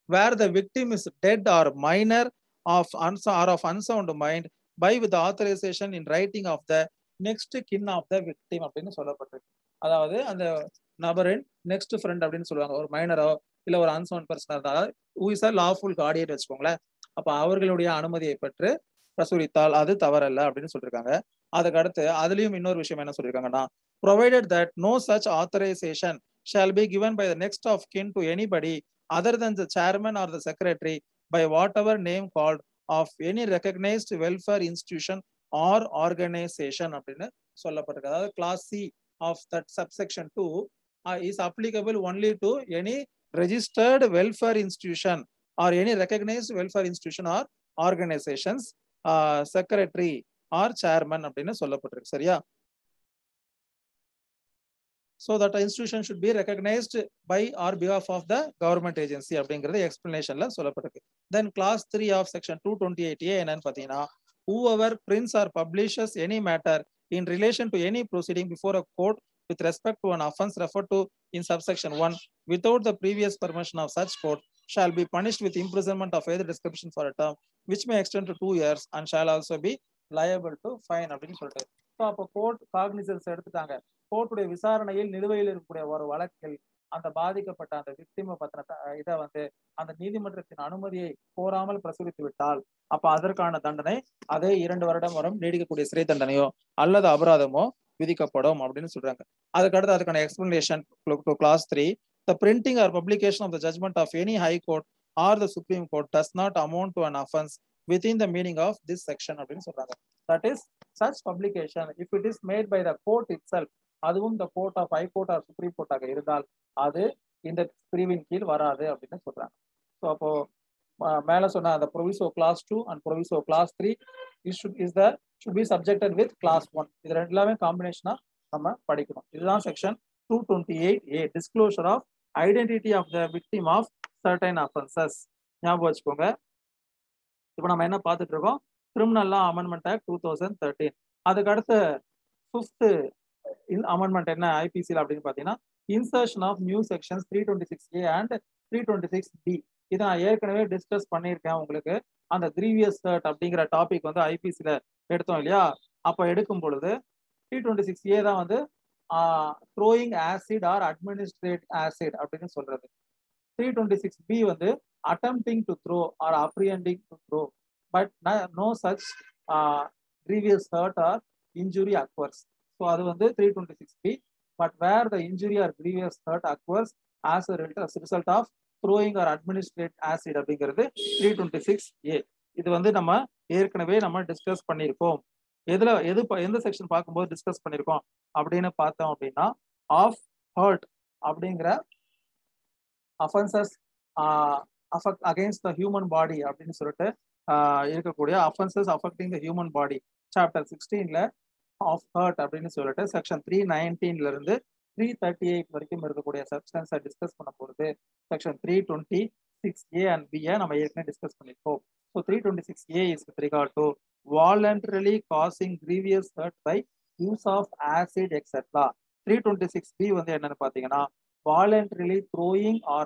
where the victim is dead or minor of unsound mind by with the authorization in writing of the next kin of the victim அப்படின்னு சொல்லப்பட்டிருக்கு. அதாவது அந்த நபரின் நெக்ஸ்ட் ஃப்ரெண்ட் அப்படின்னு சொல்லுவாங்க. ஒரு மைனரோ இல்ல ஒரு அன்சவுண்ட் பர்சனா இருந்தாலும் who is a lawful Guardian வச்சுக்கோங்களேன். அப்ப அவர்களுடைய அனுமதியை பெற்று பிரசுரித்தால் அது தவறல்ல அப்படின்னு சொல்லியிருக்காங்க. அதுக்கு அடுத்து அதுலயும் இன்னொரு விஷயம் என்ன சொல்லியிருக்காங்கன்னா, provided that no such authorization shall be given by the next of kin to anybody other than the chairman or the secretary by whatever name called of any recognized welfare institution or organization அப்படின்னு சொல்லப்பட்டிருக்கு. அதாவது clause C of that subsection 2 is applicable only to any registered welfare institution or any recognized welfare institution or organizations, secretary or chairman அப்படின்னு சொல்லப்பட்டிருக்கு. சரியா? So that institution should be recognized by or behalf of the government agency அப்படிங்கிறது எக்ஸ்பிளனேஷன்ல சொல்லப்பட்டிருக்கு. Then class 3 of section 228A என்னன்னு பார்த்தீங்கன்னா, whoever prints or publishes any matter in relation to any proceeding before a court with respect to an offense referred to in subsection 1 without the previous permission of such court shall be punished with imprisonment of either description for a term which may extend to 2 years and shall also be liable to fine அப்படின்னு சொல்லிட்டு. So அப்போ court cognisance எடுத்துட்டாங்க. கோர்ட்டுடைய விசாரணையில் நிலுவையில் இருக்கக்கூடிய ஒரு வழக்கில் அந்த பாதிக்கப்பட்ட அந்த விக்டிமை பத்தின இதை வந்து அந்த நீதிமன்றத்தின் அனுமதியை கோராமல் பிரசுரித்து விட்டால் அப்ப அதற்கான தண்டனை அதே 2 வருடம் வரும் நீடிக்கக்கூடிய சிறை தண்டனையோ அல்லது அபராதமோ விதிக்கப்படும் அப்படின்னு சொல்றாங்க. அதுக்கடுத்து அதுக்கான explanation to clause 3, the printing or publication of the judgment of any high court or the supreme court does not amount to an offense within the meaning of this section அப்படின்னு சொல்றாங்க. That is, such publication if it is made by the court itself, அதுவும் the court of high court or supreme court ஆக இருந்தால் அது இந்த பிரிவின் கீழ் வராது அப்படின்னு சொல்றாங்க. ஸோ அப்போ மேல சொன்ன அந்த proviso class 2 and proviso class 3 should be subjected with class 1. இது ரெண்டுலாமே காம்பினேஷனா நம்ம படிக்கணும். இதுதான் section 228A, disclosure of identity of the victim of certain offenses. ஞாபகம் வச்சுக்கோங்க. இப்போ நம்ம என்ன பார்த்துட்டு இருக்கோம், கிரிமினல் லா அமெண்ட்மெண்ட் ஆக்ட் 2013. அதுக்கு அடுத்து 5th அமெண்ட்மெண்ட் என்ன ஐபிசியில் அப்படின்னு பார்த்தீங்கன்னா, insertion of new sections 326A and 326B. இதை நான் ஏற்கனவே டிஸ்கஸ் பண்ணியிருக்கேன் உங்களுக்கு. அந்த கிரீவியஸ் ஹர்ட் அப்படிங்கிற டாபிக் வந்து ஐபிசியில் எடுத்தோம் இல்லையா? அப்போ எடுக்கும் பொழுது 326A தான் வந்து throwing acid or administrate acid அப்படின்னு சொல்றது. 326B வந்து attempting to throw or apprehending to throw, but no such grievous hurt or injury occurs. So அது வந்து 326B, but where the injury or grievous hurt occurs as a result of throwing or administrate acid அப்படிங்கிறது 326A. இது வந்து நம்ம ஏற்கனவே நம்ம discuss பண்ணியிருக்கோம். எந்த செக்ஷன் பார்க்கும்போது டிஸ்கஸ் பண்ணியிருக்கோம் அப்படின்னு பார்த்தோம் அப்படின்னா, ஆஃப் ஹர்ட் அப்படிங்கிற offences affect against the human body அப்படின்னு சொல்லிட்டு இருக்கக்கூடிய offences affecting the human body chapter 16ல ஆஃப் ஹர்ட் அப்படின்னு சொல்லிட்டு செக்ஷன் 319ல இருந்து 338 வரைக்கும் இருக்கக்கூடிய சப்ஸ்டன்ஸை டிஸ்கஸ் பண்ண போகிறது செக்ஷன் 326A and B நம்ம ஏற்கனவே டிஸ்கஸ் பண்ணியிருக்கோம். So 326A is with regard to voluntarily causing grievous hurt by use of acid etc. 326B வந்து என்னன்னு பார்த்தீங்கன்னா, voluntarily throwing or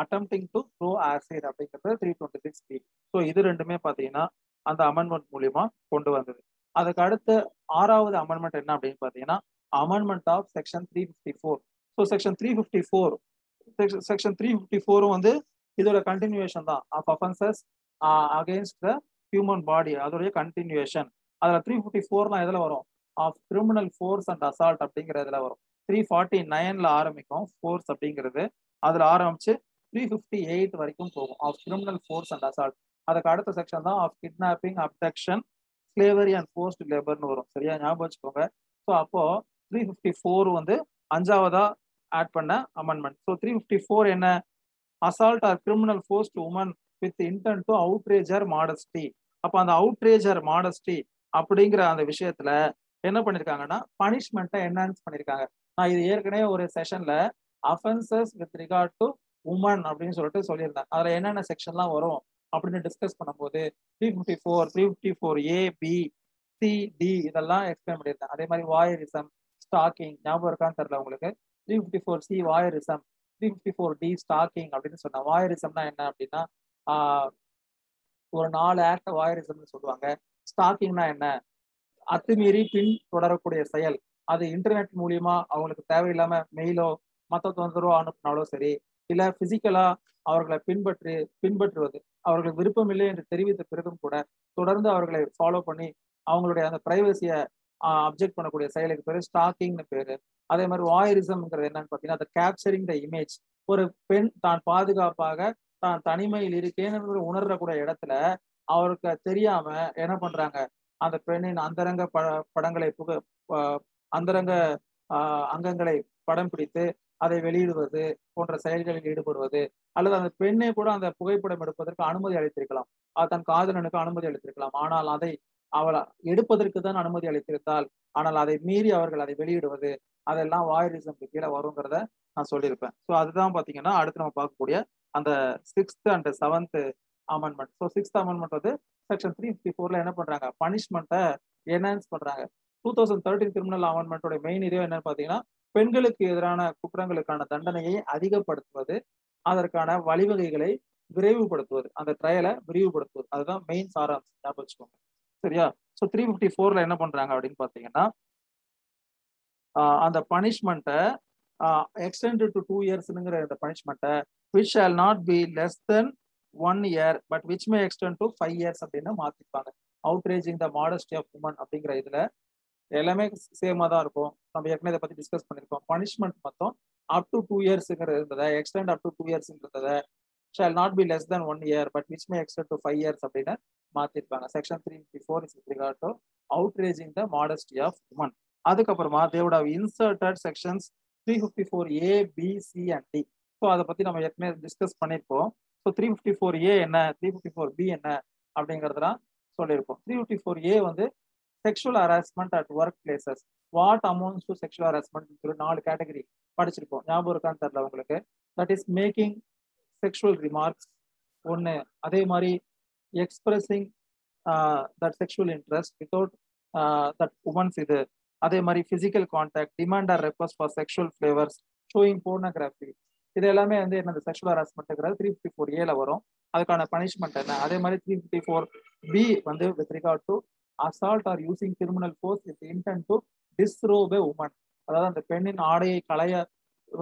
attempting to throw acid அப்படிங்கிறது 326B. ஸோ இது ரெண்டுமே பார்த்தீங்கன்னா அந்த அமெண்ட்மெண்ட் மூலியமா கொண்டு வந்தது. அதுக்கு அடுத்து 6வது அமெண்ட்மெண்ட் என்ன அப்படின்னு பார்த்தீங்கன்னா, amendment of section 354. So section 354 வந்து இதோட கண்டினியூவேஷன் தான் of offences against the human body, அதோடைய கண்டினியூவேஷன். அதில் 354 எதில் வரும், of criminal force and assault அப்படிங்கிறதுல வரும். 349ல ஆரம்பிக்கும் ஃபோர்ஸ் அப்படிங்கிறது, அதில் ஆரம்பிச்சு 358 வரைக்கும் போகும் of criminal force and assault. அதுக்கு அடுத்த செக்ஷன் தான் of kidnapping, abduction, slavery and forced லேபர்னு வரும். சரியா, ஞாபகம் வச்சுக்கோங்க. ஸோ அப்போ 354 வந்து 5வதா ஆட் பண்ண அமெண்ட்மெண்ட். ஸோ 354 என்ன, assault or criminal force to woman with intent to outrage her modesty. அப்போ அந்த அவுட்ரேஜர் மாடஸ்டி அப்படிங்கிற அந்த விஷயத்துல என்ன பண்ணிருக்காங்கன்னா, பனிஷ்மெண்ட்டை என்ஹான்ஸ் பண்ணிருக்காங்க. நான் இது ஏற்கனவே ஒரு செஷன்ல offences with regard to women அப்படின்னு சொல்லிட்டு சொல்லியிருந்தேன். அதுல என்னென்ன செக்ஷன்லாம் வரும் அப்படின்னு டிஸ்கஸ் பண்ணும்போது 354, 354A, B, C, D இதெல்லாம் எக்ஸ்பிளைன் பண்ணியிருந்தேன். அதே மாதிரி வாயரிசம், ஸ்டாக்கிங் ஞாபகம் இருக்கான்னு தெரியல உங்களுக்கு. 354C வாயரிசம், 354D ஸ்டாக்கிங் அப்படின்னு சொன்னேன். வாயரிசம்னா என்ன அப்படின்னா, ஒரு 4 ஆக்ட் வாயரிசம்னு சொல்லுவாங்க. ஸ்டாக்கிங்னா என்ன, அத்துமீறி பின் தொடரக்கூடிய செயல், அது இன்டர்நெட் மூலியமா அவங்களுக்கு தேவையில்லாம மெயிலோ மற்ற தொந்தரவோ அனுப்பினாலோ சரி, இல்ல பிசிக்கலா அவர்களை பின்பற்றுவது அவர்களுக்கு விருப்பமில்லை என்று தெரிவித்த பிறகும் கூட தொடர்ந்து அவர்களை ஃபாலோ பண்ணி அவங்களுடைய அந்த பிரைவசியை அப்ஜெக்ட் பண்ணக்கூடிய செயலுக்கு பேரு ஸ்டாக்கிங்னு பேரு. அதே மாதிரி வாயரிசம்ங்கிறது என்னன்னு பார்த்தீங்கன்னா, அந்த கேப்சரிங் த இமேஜ். ஒரு பெண் தான் பாதுகாப்பாக தான் தனிமையில் இருக்கேன்னு உணரக்கூடிய இடத்துல அவருக்கு தெரியாம என்ன பண்றாங்க, அந்த பெண்ணின் அந்தரங்க படங்களை அந்தரங்க அங்கங்களை படம் பிடித்து அதை வெளியிடுவது போன்ற செயல்களில் ஈடுபடுவது, அல்லது அந்த பெண்ணை கூட அந்த புகைப்படம் எடுப்பதற்கு அனுமதி அளித்திருக்கலாம். தன் காதலனுக்கு அனுமதி அளித்திருக்கலாம். ஆனால் அதை அவள் எடுப்பதற்கு தான் அனுமதி அளித்திருந்தால், ஆனால் அதை மீறி அவர்கள் அதை வெளியிடுவது, அதெல்லாம் வாயரிசம்க்கு கீழே வருங்கிறத நான் சொல்லியிருப்பேன். ஸோ அதுதான் பார்த்தீங்கன்னா அடுத்து நம்ம பார்க்கக்கூடிய அந்த 6th and 7th amendment. So 6th amendment வந்து செக்ஷன் 354 என்ன பண்றாங்க, பனிஷ்மெண்ட்டை என்ஹான்ஸ் பண்றாங்க. 2013 கிரிமினல் அமெண்ட்மெண்ட்டோட மெயின் இதுவே என்னன்னு பார்த்தீங்கன்னா, பெண்களுக்கு எதிரான குற்றங்களுக்கான தண்டனையை அதிகப்படுத்துவது, அதற்கான வழிவகைகளை விரைவுபடுத்துவது, அந்த ட்ரையலை விரிவுபடுத்துவது. அதுதான் மெயின் சாராம்சம், ஞாபகம் வச்சுக்கோங்க. சரியா? ஸோ 354 என்ன பண்றாங்க அப்படின்னு பார்த்தீங்கன்னா, அந்த பனிஷ்மெண்ட்டை எக்ஸ்டெண்டட் டு 2 இயர்ஸ்ங்கிற இந்த பனிஷ்மெண்ட்டை which shall not be less than 1 year but which may extend to 5 years அப்படின்னு மாத்திருப்பாங்க. Outraging the modesty of woman அப்படிங்கிற இதுல எல்லாமே சேமா தான் இருக்கும். நம்ம ஏற்கனவே இதை பத்தி டிஸ்கஸ் பண்ணிருக்கோம். பனிஷ்மெண்ட் மொத்தம் அப் டு 2 இயர்ஸ்ங்கிறத எக்ஸ்டெண்ட் அப் டு 2 இயர்ஸ்ங்கிறத shall not be less than 1 year but which may extend to 5 years அப்படின்னு மாத்திருப்பாங்க. Section 354 is with regard to outraging the modesty of woman. அதுக்கப்புறமா they would have inserted sections 354A, B, C and D. So அதை பத்தி நம்ம ஏற்கனவே discuss பண்ணியிருப்போம். So 354A என்ன, 354B என்ன அப்படிங்கிறதுலாம் சொல்லியிருப்போம். 354A வந்து sexual harassment at work places. What amounts to sexual harassment சொல்லி 4 கேட்டகரி படிச்சிருப்போம். ஞாபகம் இருக்கான்னு தெரியல உங்களுக்கு. That is making sexual remarks ஒன்று, அதே மாதிரி expressing that sexual interest without that woman's இது, அதே மாதிரி physical contact, demand or request for sexual favours, showing pornography, இது எல்லாமே வந்து என்ன செக்ஷுவல் ஹராஸ்மெண்ட்ங்கிறது 354A வரும். அதுக்கான பனிஷ்மெண்ட் என்ன. அதே மாதிரி 354B வந்து with regard to assault or using criminal force with intent to disrobe a woman. அதாவது அந்த பெண்ணின் ஆடையை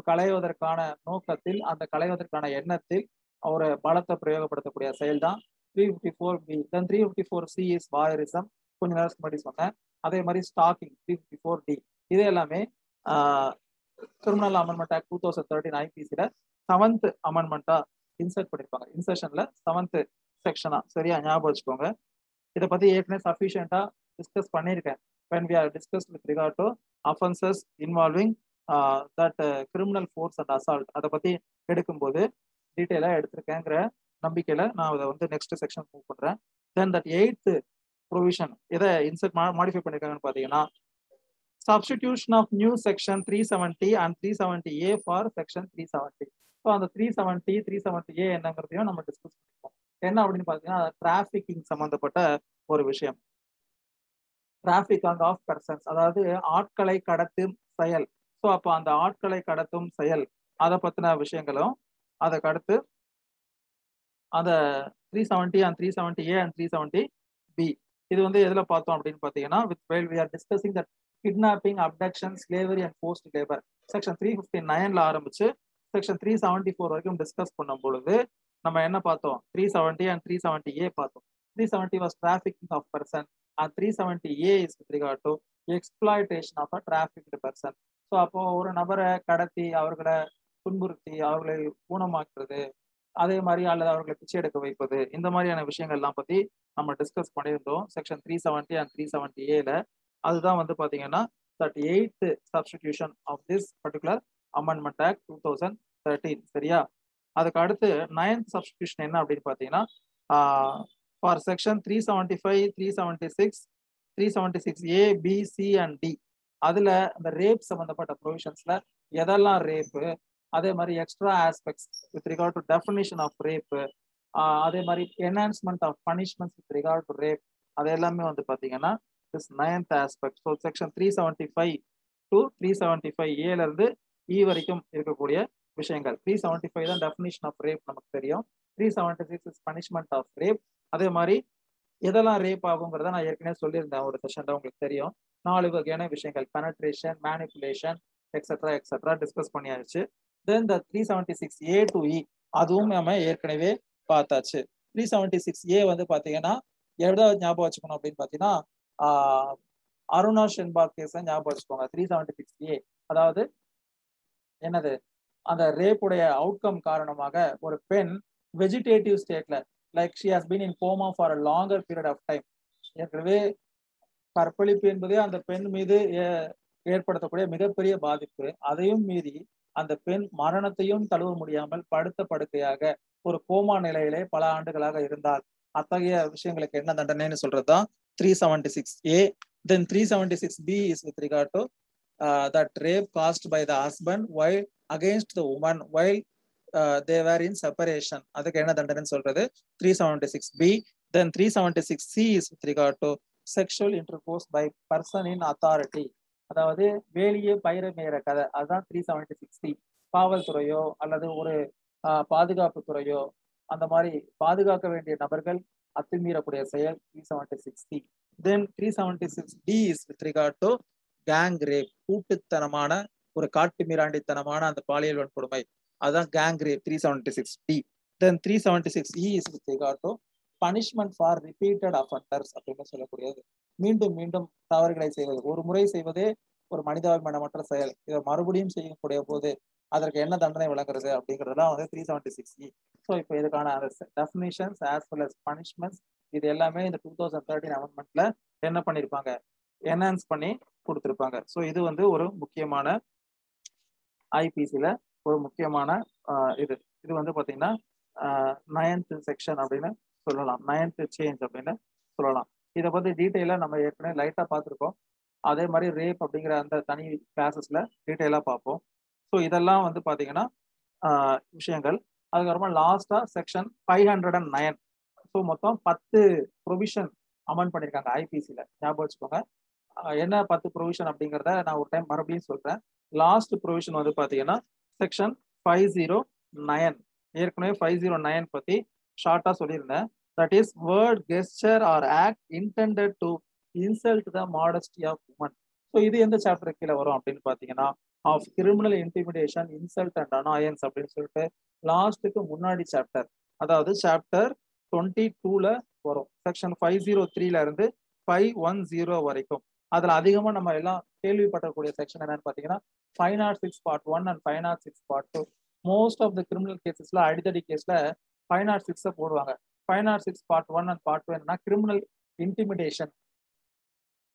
களைவதற்கான நோக்கத்தில், அந்த களைவதற்கான எண்ணத்தில் ஒரு பலத்தை பிரயோகப்படுத்தக்கூடிய செயல் தான் 354B. தென் 354C இஸ் வாயரிசம், கொஞ்ச நேரத்துக்கு முன்னாடி சொன்னேன். அதே மாதிரி ஸ்டாக்கிங் 354D. இது எல்லாமே கிரிமினல் அமெண்ட்மெண்ட் ஆக்ட் 2013 ஐபிசில 7th அமெண்ட்மெண்டா இன்சர்ட் பண்ணிருப்பாங்க. இன்சர்ஷன்ல 7th செக்ஷனா. சரியா, ஞாபகம் வச்சுக்கோங்க. இதை பத்தி ஏற்கனவே சஃபிஷியண்டா டிஸ்கஸ் பண்ணியிருக்கேன். when we are discussed with regard to offenses involving that criminal force and assault, அதை பத்தி எடுக்கும்போது டீட்டெயிலா எடுத்திருக்கேங்கிற நம்பிக்கையில நான் அதை வந்து நெக்ஸ்ட் செக்ஷன் மூவ் பண்றேன். தென் தட் 8th ப்ரொவிஷன் எதை இன்சர்ட் மாடிஃபை பண்ணிருக்காங்கன்னு பாத்தீங்கன்னா, substitution of new section 370 and 370A for section 370. So அந்த 370, 370A என்னங்கிறதையும் நம்ம டிஸ்கஸ் பண்ணிருக்கோம். என்ன அப்படின்னு பாத்தீங்கன்னா, டிராபிகிங் சம்பந்தப்பட்ட ஒரு விஷயம். டிராபிக் ஆஃப் பர்சன்ஸ், அதாவது ஆட்களை கடத்தும் செயல். ஸோ அப்போ அந்த ஆட்களை கடத்தும் செயல் அதை பத்தின விஷயங்களும், அதுக்கு அடுத்து அந்த 370 and 370A and 370B இது வந்து எதுல பார்த்தோம் அப்படின்னு பாத்தீங்கன்னா, with while we are discussing that kidnapping, abduction, slavery and forced labor section 359ல ஆரம்பிச்சு செக்ஷன் 374 வரைக்கும் டிஸ்கஸ் பண்ணும் பொழுது நம்ம என்ன பார்த்தோம், 370 and 370A பார்த்தோம். 370 was trafficking of person and 370A is with regard to exploitation of a trafficked person. So அப்போ ஒரு நபரை கடத்தி அவர்களை துன்புறுத்தி அவர்களை ஊனமாக்குறது, அதே மாதிரி அல்லது அவர்களை பிச்சை எடுக்க வைப்பது, இந்த மாதிரியான விஷயங்கள்லாம் பத்தி நம்ம டிஸ்கஸ் பண்ணியிருந்தோம் செக்ஷன் 370 and 370Aல. அதுதான் வந்து பாத்தீங்கன்னா 8th substitution of this particular amendment act 2013. சரியா, அதுக்கு அடுத்து 9th சப்ஸ்டிடியூஷன் என்ன அப்படின்னு பாத்தீங்கன்னா, for section 375, 376, 376A, B, C and D அதுல இந்த ரேப் சம்பந்தப்பட்ட ப்ரொவிஷன்ஸ்ல எதெல்லாம் ரேப்பு, அதே மாதிரி extra aspects with regard to definition of rape, அதே மாதிரி enhancement of punishments with regard to rape, அது எல்லாமே வந்து பாத்தீங்கன்னா this 9th aspect. So section 375 to 375Aல இருந்து E வரைக்கும் இருக்கக்கூடிய விஷயங்கள். 375 தான் டெஃபினிஷன் ஆஃப் ரேப் நமக்கு தெரியும். 376 இஸ் பனிஷ்மெண்ட் ஆஃப் ரேப். அதே மாதிரி எதெல்லாம் ரேப் ஆகுங்கிறத நான் ஏற்கனவே சொல்லியிருந்தேன் ஒரு செஷன்ல, உங்களுக்கு தெரியும். 4 வகையான விஷயங்கள், பெனட்ரேஷன், மேனிபுலேஷன், எக்ஸெட்ரா டிஸ்கஸ் பண்ணியாச்சு. தென் இந்த 376A to E அதுவும் நம்ம ஏற்கனவே பார்த்தாச்சு. 376A வந்து பாத்தீங்கன்னா எதாவது ஞாபகம் வச்சுக்கணும் அப்படின்னு பாத்தீங்கன்னா, அருணா ஷென்பாக் கேஸ ஞாபகம் வச்சுக்கோங்க. 376A அதாவது என்னது, அந்த ரேப்புடைய அவுட்கம் காரணமாக ஒரு பெண் வெஜிடேட்டிவ் ஸ்டேட்ல, like she has been in coma for a longer period of time. ஏற்கனவே கற்பழிப்பு என்பதே அந்த பெண் மீது ஏற்படுத்தக்கூடிய மிகப்பெரிய பாதிப்பு. அதையும் மீறி அந்த பெண் மரணத்தையும் தழுவ முடியாமல் படுத்த படுக்கையாக ஒரு கோமா நிலையிலே பல ஆண்டுகளாக இருந்தால், அத்தகைய விஷயங்களுக்கு என்ன தண்டனைன்னு சொல்றதுதான் 376A. Then 376B is with regard to that rape caused by the husband while against the woman while they were in separation. அதுக்கு என்ன தண்டனைன்னு சொல்றது 376B. Then 376C is with regard to sexual intercourse by person in authority. அதாவது வேலியே பயிரமேற கதை, அதுதான் 376C. காவல்துறையோ அல்லது ஒரு பாதுகாப்பு துறையோ அந்த மாதிரி பாதுகாக்க வேண்டிய நபர்கள் அத்துமீறக்கூடிய செயல் 376C. Then 376D is with regard to gang rape, கூட்டுத்தனமான ஒரு காட்டு மிராண்டித்தனமான அந்த பாலியல் வன்கொடுமை, அதுதான் gang rape 376D. Then 376E is with regard to punishment for repeated offenders அப்படின்னு சொல்லக்கூடியது. மீண்டும் மீண்டும் தவறுகளை செய்வது, ஒரு முறை செய்வதே ஒரு மனிதாபிமானமற்ற செயல், இதை மறுபடியும் செய்யக்கூடிய போது அதற்கு என்ன தண்டனை வழங்குறது அப்படிங்கிறதுலாம் வந்து 376E. ஸோ இப்போ இதுக்கான definitions as well as punishments இது எல்லாமே இந்த 2013 அமெண்ட்மெண்ட்ல என்ன பண்ணிருப்பாங்க, என்ஹான்ஸ் பண்ணி கொடுத்துருப்பாங்க. ஸோ இது வந்து ஒரு முக்கியமான ஐபிசில ஒரு முக்கியமான இது இது வந்து பாத்தீங்கன்னா 9th செக்ஷன் அப்படின்னு சொல்லலாம், 9th சேஞ்ச் அப்படின்னு சொல்லலாம். இதை பத்தி டீட்டெயிலா நம்ம ஏற்கனவே லைட்டா பார்த்துருக்கோம். அதே மாதிரி ரேப் அப்படிங்கிற அந்த தனி கிளாஸஸ்ல டீட்டெயிலா பார்ப்போம். ஸோ இதெல்லாம் வந்து பாத்தீங்கன்னா விஷயங்கள். அதுக்கப்புறமா லாஸ்டா செக்ஷன் 509. ஸோ மொத்தம் 10 ப்ரொவிஷன் அமெண்ட் பண்ணியிருக்காங்க ஐபிசில, ஞாபகம் வச்சுக்கோங்க. என்ன 10 ப்ரொவிஷன் அப்படிங்கிறத நான் ஒரு டைம் மறுபடியும் சொல்றேன். லாஸ்ட் ப்ரொவிஷன் வந்து பாத்தீங்கன்னா செக்ஷன் 509. ஏற்கனவே 509 பத்தி ஷார்ட்டா சொல்லியிருந்தேன். That is word, gesture or act intended to insult the modesty of woman. So இது எந்த சாப்டர் கீழே வரும் அப்படின்னு பாத்தீங்கன்னா of criminal intimidation, insult and annoyance அப்படின்னு சொல்லிட்டு லாஸ்ட்டுக்கு முன்னாடி சாப்டர், அதாவது சாப்டர் 22ல வரும். செக்ஷன் 503ல இருந்து 510 வரைக்கும். அதுல அதிகமா நம்ம எல்லாம் கேள்விப்படக்கூடிய செக்ஷன் என்னன்னு பாத்தீங்கன்னா 506 part 1 and 506 part 2. Most of the criminal கேசஸ்ல அடித்தடி கேஸ்ல 506 போடுவாங்க. 506 part 1 and part 2 என்னன்னா கிரிமினல் இன்டிமிடேஷன்,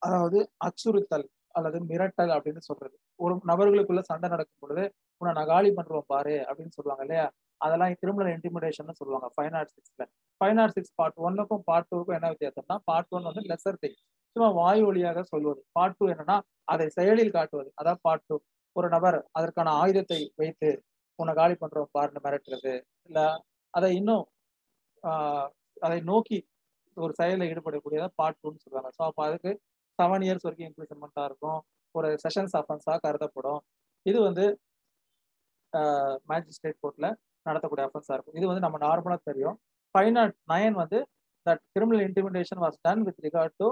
அதாவது அச்சுறுத்தல் அல்லது மிரட்டல் அப்படின்னு சொல்றது. ஒரு நபர்களுக்குள்ள சண்டை நடக்கும் பொழுது உன்னை நான் காலி பண்றோம் பாரு அப்படின்னு சொல்லுவாங்க இல்லையா, அதெல்லாம் கிரிமினல் இன்டிமிடேஷன் சொல்லுவாங்க 506ல. 506 part 1க்கும் part 2க்கும் என்ன வித்தியாசம்னா, part 1 வந்து லெசர் திங், சும்மா வாய் ஒளியாக சொல்வது. part 2 என்னன்னா அதை செயலில் காட்டுவது, அதான் part 2. ஒரு நபர் அதற்கான ஆயுதத்தை வைத்து உன்னை காலி பண்றோம் பாருன்னு மிரட்டுறது, இல்ல அதை இன்னும் அதை நோக்கி ஒரு செயலில் ஈடுபடக்கூடியதா part 2ன்னு சொல்லுவாங்க. ஸோ அப்போ அதுக்கு 7 years வரைக்கும் இம்ப்ரிசன்மெண்டா இருக்கும், ஒரு செஷன்ஸ் அஃபென்ஸா கருதப்படும். இது வந்து மேஜிஸ்ட்ரேட் கோர்ட்ல நடத்தக்கூடிய அஃபென்ஸா இருக்கும். இது வந்து நம்ம நார்மலா தெரியும். 509 வந்து that criminal intimidation was done with regard to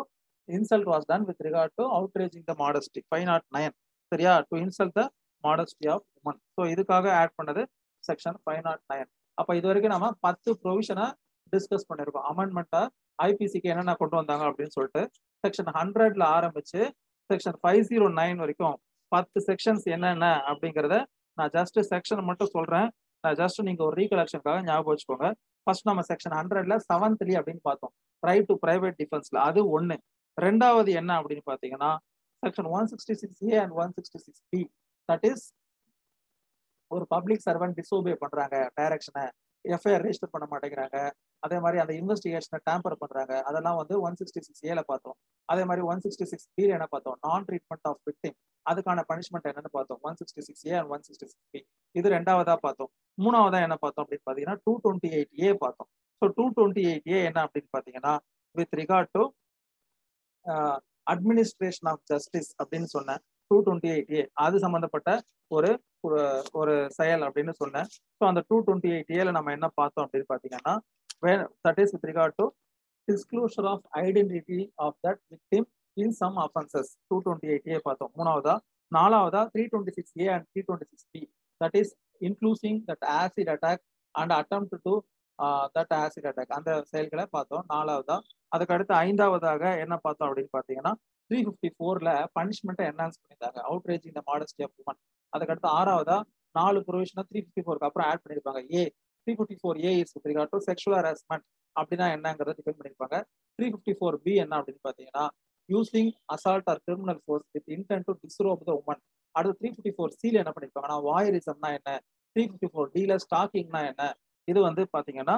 insult was done with regard to outraging the modesty. 509 சரியா, to insult the modesty of woman. So இதுக்காக ஆட் பண்ணது செக்ஷன் 509. அப்ப இது வரைக்கும் நம்ம 10 ப்ரொவிஷனை டிஸ்கஸ் பண்ணிருக்கோம். அமெண்ட்மெண்ட்டா ஐபிசிக்கு என்னென்ன கொண்டு வந்தாங்க அப்படின்னு சொல்லிட்டு செக்ஷன் 100ல ஆரம்பிச்சு செக்ஷன் 509 வரைக்கும் 10 செக்ஷன்ஸ் என்னென்ன அப்படிங்கிறத நான் ஜஸ்ட் செக்ஷன் மட்டும் சொல்றேன். நான் ஜஸ்ட் நீங்க ஒரு ரீகலெக்ஷனுக்காக ஞாபகம் வச்சுக்கோங்க. ஃபர்ஸ்ட் நம்ம செக்ஷன் 100ல 7th அப்படின்னு பார்த்தோம், ரைட் டு பிரைவேட் டிஃபென்ஸ்ல, அது ஒண்ணு. ரெண்டாவது என்ன அப்படின்னு பாத்தீங்கன்னா section 166A and 166B. That is ஒரு பப்ளிக் சர்வெண்ட் டிஸ்ஓபே பண்றாங்க டைரக்ஷனை, எஃப்ஐஆர் ரெஜிஸ்டர் பண்ண மாட்டேங்கிறாங்க, அதே மாதிரி அந்த இன்வெஸ்டிகேஷனை டேம்பர் பண்றாங்க, அதெல்லாம் வந்து 166A பார்த்தோம். அதே மாதிரி 166B என்ன பார்த்தோம், நான் ட்ரீட்மெண்ட் ஆஃப் விக்டிம், அதுக்கான பனிஷ்மெண்ட் என்னன்னு பார்த்தோம் 166A and 166B. இது ரெண்டாவதா பார்த்தோம். மூணாவதா என்ன பார்த்தோம் அப்படின்னு பாத்தீங்கன்னா 228A பார்த்தோம். ஸோ 228A என்ன அப்படின்னு பாத்தீங்கன்னா with regard to administration of justice அப்படின்னு சொன்னேன். 228A அது சம்பந்தப்பட்ட ஒரு ஒரு செயல் அப்படின்னு சொன்னேன். ஸோ அந்த 228A நம்ம என்ன பார்த்தோம் அப்படின்னு பாத்தீங்கன்னா that is with regard to disclosure of identity of that victim in some offenses 228A பார்த்தோம் மூணாவதா. நாலாவதா 326A and 326B, that is including that acid attack and attempt to that acid attack அந்த செயல்களை பார்த்தோம் நாலாவதா. அதுக்கு அடுத்து ஐந்தாவதாக என்ன பார்த்தோம் அப்படின்னு பார்த்தீங்கன்னா 354ல பனிஷ்மெண்ட்டை என்ஹான்ஸ் பண்ணியிருந்தாங்க, outraging the modesty of woman. அதுக்கடுத்து ஆறாவதா 4 ப்ரொவிஷனை 354க்கு அப்புறம் ஆட் பண்ணியிருப்பாங்க. 354A is with regard to sexual harassment அப்படின்னா என்னங்கிறத டிஃபைன் பண்ணியிருப்பாங்க. 354B என்ன அப்படின்னு பார்த்தீங்கன்னா using assault or criminal force with intent to disrobe the woman. அடுத்து 354Cல என்ன பண்ணியிருப்பாங்கன்னா வாயரிசம்னா என்ன, 354Dல ஸ்டாக்கிங்னா என்ன. இது வந்து பார்த்தீங்கன்னா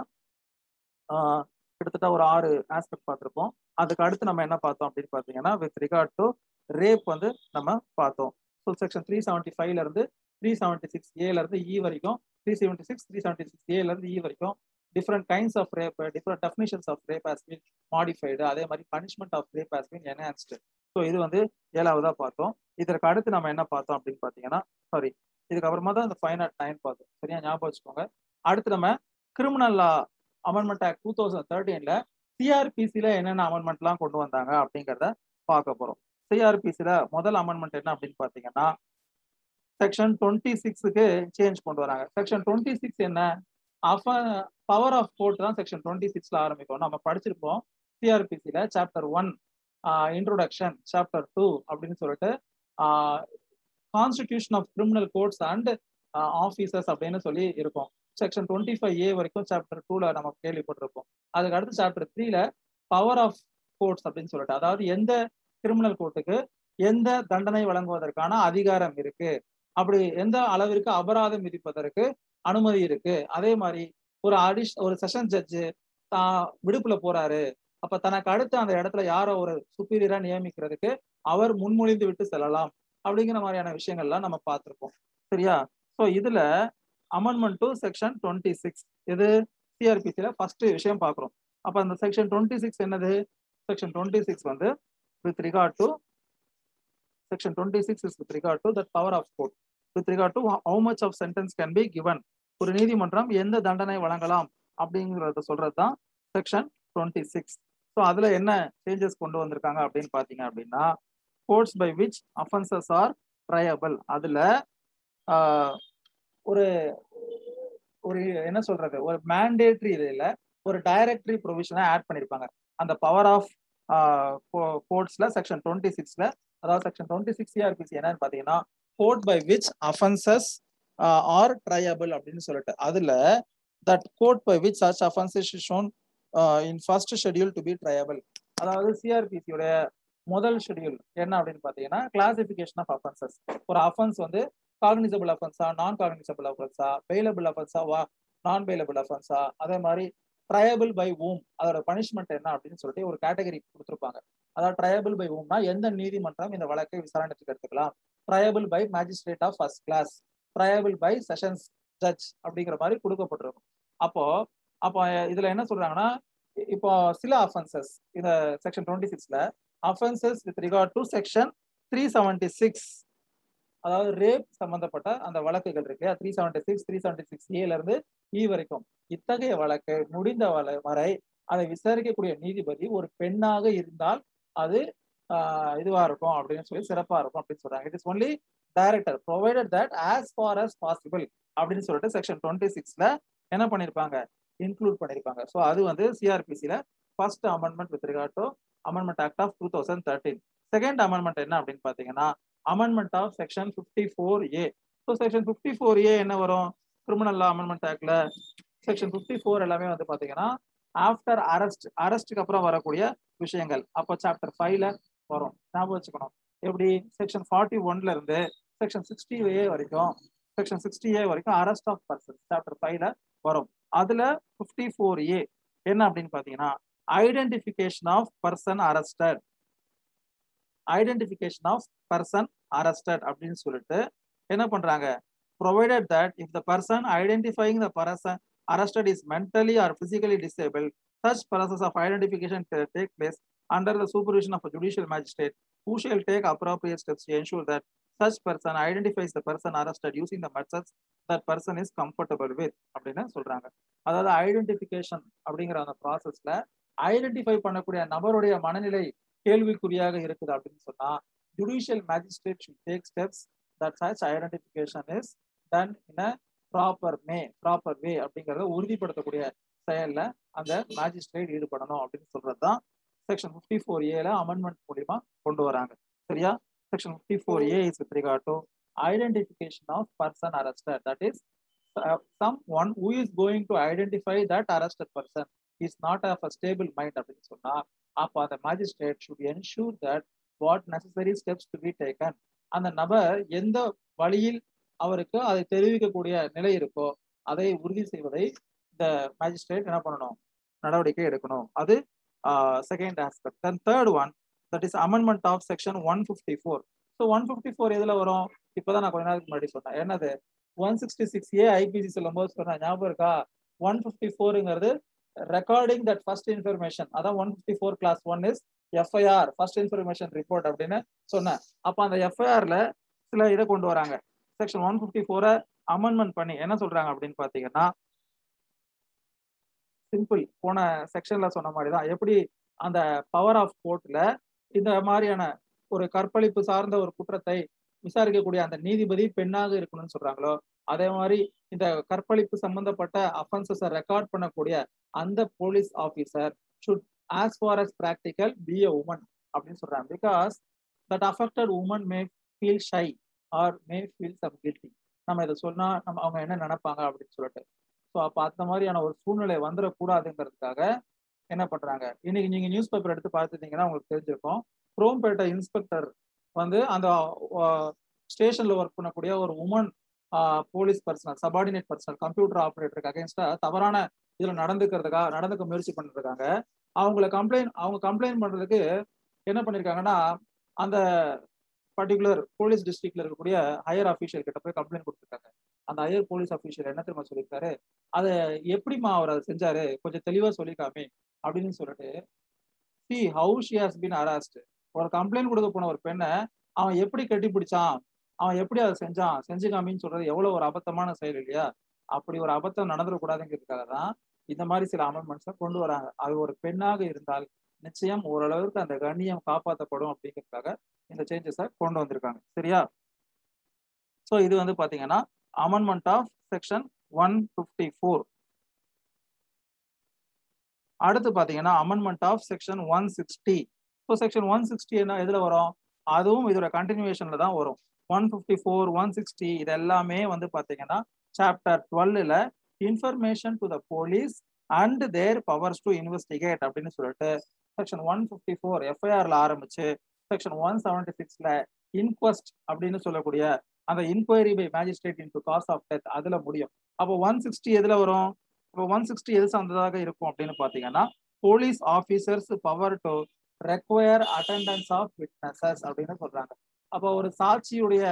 கிட்டத்தட்ட ஒரு 6 ஆஸ்பெக்ட் பார்த்துருப்போம். அதுக்கு அடுத்து நம்ம என்ன பார்த்தோம் அப்படின்னு பார்த்தீங்கன்னா வித் ரிகார்ட் டு ரேப் வந்து நம்ம பார்த்தோம். ஸோ செக்ஷன் 375ல இருந்து 376Aல இருந்து இ வரைக்கும், 376 376Aல இருந்து இ வரைக்கும் different kinds of rape, different definitions of rape has been modified. அதே மாதிரி punishment of rape has been enhanced. So இது வந்து 7ஆவதா பார்த்தோம். இதற்கு அடுத்து நம்ம என்ன பார்த்தோம் அப்படின்னு பார்த்தீங்கன்னா இதுக்கப்புறமா தான் இந்த 509 பார்த்தோம். சரியா ஞாபகம் வச்சுக்கோங்க. அடுத்து நம்ம கிரிமினல் லா அமெண்ட்மெண்ட் ஆக்ட் 2013ல சிஆர்பிசில என்னென்ன அமெண்ட்மெண்ட்லாம் கொண்டு வந்தாங்க அப்படிங்கிறத பார்க்க போறோம். சிஆர்பிசில முதல் அமெண்ட்மெண்ட் என்ன அப்படின்னு பார்த்தீங்கன்னா செக்ஷன் 26க்கு சேஞ்ச் கொண்டு வராங்க. செக்ஷன் 26 என்ன, பவர் ஆஃப் கோர்ட் தான் செக்ஷன் 26ல ஆரம்பிக்கும். நம்ம படிச்சிருப்போம் சிஆர்பிசில சாப்டர் 1 இன்ட்ரோடக்ஷன், சாப்டர் 2 அப்படின்னு சொல்லிட்டு constitution of criminal courts and officers அப்படின்னு சொல்லி இருக்கும். செக்ஷன் 25A வரைக்கும் சாப்டர் 2ல நம்ம கேள்விப்பட்டிருப்போம். அதுக்கு அடுத்து சாப்டர் 3ல பவர் ஆஃப் கோர்ட்ஸ் அப்படின்னு சொல்லிட்டு, அதாவது எந்த கிரிமினல் கோர்ட்டுக்கு எந்த தண்டனை வழங்குவதற்கான அதிகாரம் இருக்கு, அப்படி எந்த அளவிற்கு அபராதம் விதிப்பதற்கு அனுமதி இருக்கு. அதே மாதிரி ஒரு செஷன் ஜட்ஜு விடுப்புல போறாரு, அப்ப தனக்கு அடுத்து அந்த இடத்துல யாரோ ஒரு சுப்பீரியரா நியமிக்கிறதுக்கு அவர் முன்மொழிந்து விட்டு செல்லலாம் அப்படிங்கிற மாதிரியான விஷயங்கள்லாம் நம்ம பார்த்திருப்போம். சரியா? ஸோ இதுல அமெண்ட்மெண்ட் டு செக்ஷன் 26 இது சிஆர்பிசில ஃபர்ஸ்ட் விஷயம் பார்க்குறோம். அப்ப அந்த செக்ஷன் 26 என்னது, செக்ஷன் 26 வந்து with regard to section 26 is with regard to that power of court, with regard to how much of sentence can be given, ஒரு நீதிமன்றம் எந்த தண்டனை வழங்கலாம் அப்படிங்கறத சொல்றது தான் செக்ஷன் 26. ஸோ அதுல என்ன சேஞ்சஸ் கொண்டு வந்திருக்காங்க அப்படின்னு பாத்தீங்க அப்படின்னா courts by which offences are triable, அதுல ஒரு ஒரு என்ன சொல்றது, ஒரு மேண்டேட்ரி இதுல ஒரு டைரக்டரி ப்ரொவிஷனை ஆட் பண்ணிருப்பாங்க. அந்த பவர் ஆஃப் கோர்ட்ஸ்ல செக்ஷன் 26ல, அதாவது செக்ஷன் 26 சிஆர்பிசி என்னன்னு பாத்தீங்கன்னா court by which offences are triable அப்படின்னு சொல்லிட்டு, அதுல that court by which such offences is shown in first schedule to be triable. அதாவது சிஆர்பிசியோட முதல் ஷெட்யூல் என்ன அப்படின்னு பாத்தீங்கன்னா கிளாசிபிகேஷன் ஆஃப் அஃபென்சஸ். ஒரு அஃபென்ஸ் வந்து காக்னிசபிள் அஃபென்ஸா, நான் காக்னிசபிள் அஃபென்ஸா, பெயிலபிள் அஃபென்ஸா, நான் பெயிலபிள் அஃபென்ஸா, அதே மாதிரி ட்ரையபிள் பை ஊம், அதோட பனிஷ்மெண்ட் என்ன அப்படின்னு சொல்லிட்டு ஒரு கேட்டகரி கொடுத்துருப்பாங்க. அதாவது ட்ரையபிள் பை ஊம்னா எந்த நீதிமன்றம் இந்த வழக்கை விசாரணைக்கு எடுத்துக்கலாம், triable by magistrate of first class, triable by sessions judge அப்படிங்கிற மாதிரி கொடுக்கப்பட்டிருக்கும். அப்போ இதுல என்ன சொல்றாங்கன்னா, இப்போ சில அஃபென்சஸ் இந்த செக்ஷன் 26ல offences with regard to section 376, அதாவது ரேப் சம்பந்தப்பட்ட அந்த வழக்குகள் இருக்கு 376 376Aல இருந்து இ வரைக்கும், இத்தகைய வழக்கு முடிந்த வரை அதை விசாரிக்கக்கூடிய நீதிபதி ஒரு பெண்ணாக இருந்தால் அது இதுவா இருக்கும் அப்படின்னு சொல்லி சிறப்பா இருக்கும் அப்படின்னு சொல்றாங்க. It is only director provided that as far as possible அப்படின்னு சொல்லிட்டு செக்ஷன் 26ல என்ன பண்ணிருப்பாங்க, இன்க்ளூட் பண்ணிருப்பாங்க. ஸோ அது வந்து சிஆர்பிசில first amendment with regard to amendment act of 2013. Second amendment என்ன அப்படின்னு பாத்தீங்கன்னா amendment of section 54A. So section 54A என்ன வரும் கிரிமினல் லா அமெண்ட்மெண்ட் ஆக்ட்ல, செக்ஷன் 54 எல்லாமே வந்து பாத்தீங்கன்னா ஆஃப்டர் அரெஸ்டுக்கு அப்புறம் வரக்கூடிய விஷயங்கள். அப்போ சாப்டர் 5ல வரும், ஞாபகம் வச்சுக்கணும். எப்படி செக்ஷன் 41ல இருந்து செக்ஷன் 60A வரைக்கும், செக்ஷன் 60A வரைக்கும் அரெஸ்ட் ஆஃப் பர்சன் சாப்டர் 5ல வரும். அதுல 54A என்ன அப்படின்னு பாத்தீங்கன்னா identification of person arrested, identification of person arrested அப்படின்னு சொல்லிட்டு என்ன பண்றாங்க, provided that if the person identifying the person arrested is mentally or physically disabled, such process of identification take place under the supervision of a judicial magistrate who shall take appropriate steps to ensure that such person identifies the person arrested using the methods that person is comfortable with அப்படின்னு சொல்றாங்க. அதாவது identification அப்படிங்கிற அந்த ப்ராசஸ்ல identify பண்ணக்கூடிய நபருடைய மனநிலை கேள்விக்குறியாக இருக்குது அப்படின்னு சொன்னா judicial magistrate should take steps that such identification is done in a proper way அப்படிங்கறத உறுதிப்படுத்தக்கூடிய செயல்ல அந்த மேஜிஸ்ட்ரேட் ஈடுபடணும் அப்படின்னு சொல்றதுதான் செக்ஷன் 54A அமெண்ட்மெண்ட் மூலியமா கொண்டு வராங்க. சரியா? Section 54A is with regard to identification of person arrested, that is someone who is going to identify that arrested person is not of a stable mind அப்படின்னு சொன்னா அப்ப அந்த magistrate should ensure that what necessary steps to be taken, அந்த நபர் எந்த வழியில் அவருக்கு அதை தெரிவிக்கக்கூடிய நிலை இருக்கோ அதை உறுதி செய்வதை இந்த மேஜிஸ்ட்ரேட் என்ன பண்ணணும், நடவடிக்கை எடுக்கணும். அது second aspect. Then third one, that is amendment of section 154. So 154 எதுல வரும்? இப்பதான் நான் கொஞ்ச நேரத்துக்கு முன்னாடி சொன்னேன். என்னது? 166A ஐபிசி சொல்லும் போது சொன்ன ஞாபகம் இருக்கா? 154ங்கிறது ரெக்கார்டிங் தட் ஃபர்ஸ்ட் இன்ஃபர்மேஷன். அதான் 154 clause 1 is FIR, first information report அப்படின்னு சொன்னேன். அப்ப அந்த எஃப்ஐஆர்ல சில இதை கொண்டு வராங்க. செக்ஷன் 154 அமெண்ட்மெண்ட் பண்ணி என்ன சொல்றாங்க அப்படின்னு பாத்தீங்கன்னா, சிம்பிள் போன செக்ஷன்ல சொன்ன மாதிரி தான். எப்படி அந்த பவர் ஆஃப் கோர்ட்ல இந்த மாதிரியான ஒரு கற்பழிப்பு சார்ந்த ஒரு குற்றத்தை விசாரிக்கக்கூடிய அந்த நீதிபதி பெண்ணாக இருக்கணும்னு சொல்றாங்களோ, அதே மாதிரி இந்த கற்பழிப்பு சம்பந்தப்பட்ட அஃபென்சஸை ரெக்கார்ட் பண்ணக்கூடிய அந்த police officer should as far as practical be a woman அப்படின்னு சொல்றாங்க. Because that affected woman may feel shy or may feel some guilty. நம்ம இதை சொன்னா அவங்க என்ன நினைப்பாங்க அப்படின்னு சொல்லிட்டு. ஸோ அப்போ அந்த மாதிரியான ஒரு சூழ்நிலை வந்துடக்கூடாதுங்கிறதுக்காக என்ன பண்றாங்க, இன்னைக்கு நீங்க நியூஸ் பேப்பர் எடுத்து பார்த்துட்டீங்கன்னா உங்களுக்கு தெரிஞ்சிருக்கும். குரோம்பேட்டை இன்ஸ்பெக்டர் வந்து அந்த ஸ்டேஷன்ல ஒர்க் பண்ணக்கூடிய ஒரு woman police personnel, subordinate personnel, computer ஆப்ரேட்டருக்கு அகேன்ஸ்டா தவறான இதுல நடந்துக்க முயற்சி பண்ணிருக்காங்க. அவங்க கம்ப்ளைண்ட் பண்றதுக்கு என்ன பண்ணிருக்காங்கன்னா, அந்த பர்டிகுலர் போலீஸ் டிஸ்ட்ரிக்ட்ல இருக்கக்கூடிய ஹையர் அஃபீஷியல் கிட்ட போய் கம்ப்ளைண்ட் கொடுத்துருக்காங்க. அந்த ஹையர் போலீஸ் அஃபீஷியல் என்ன தெரியுமா சொல்லியிருக்காரு, அதை எப்படிமா அவர் அதை செஞ்சாரு கொஞ்சம் தெளிவா சொல்லிக்காமே அப்படின்னு சொல்லிட்டு, see how she has been harassed. ஒரு கம்ப்ளைண்ட் கொடுக்க போன ஒரு பெண்ணை அவன் எப்படி கட்டி பிடிச்சான், அவன் எப்படி அதை செஞ்சு காமின்னு சொல்றது எவ்வளவு ஒரு அபத்தமான செயல் இல்லையா? அப்படி ஒரு அபத்தம் நடந்துடக்கூடாதுங்கிறதுக்காக தான் இந்த மாதிரி சில அமெண்ட்மெண்ட்ஸை கொண்டு வராங்க. அது ஒரு பெண்ணாக இருந்தால் நிச்சயம் ஓரளவுக்கு அந்த கண்ணியம் காப்பாற்றப்படும் அப்படிங்கிறதுக்காக இந்த சேஞ்சஸை கொண்டு வந்திருக்காங்க. சரியா? ஸோ இது வந்து பாத்தீங்கன்னா அமெண்ட்மெண்ட் ஆஃப் செக்ஷன் 154. அடுத்து பாத்தீங்கன்னா amendment of section 160. So section 160 என்ன எதுல வரும்? அதுவும் இதோட கண்டினியூஷன்ல தான் வரும். 154, 160 இது எல்லாமே வந்து பாத்தீங்கன்னா சாப்டர் 12ல information to the police and their powers to investigate அப்படின்னு சொல்லிட்டு செக்ஷன் 154 எஃப்ஐஆர்ல ஆரம்பிச்சு செக்ஷன் 176ல இன்குவெஸ்ட் அப்படின்னு சொல்லக்கூடிய அந்த inquiry by magistrate into cause of death அதுல முடியும். அப்போ 160 எதுல வரும்? இப்போ 160 எது சார்ந்ததாக இருக்கும் அப்படின்னு பாத்தீங்கன்னா, police officers power to require attendance of witnesses அப்படின்னு சொல்றாங்க. அப்போ ஒரு சாட்சியுடைய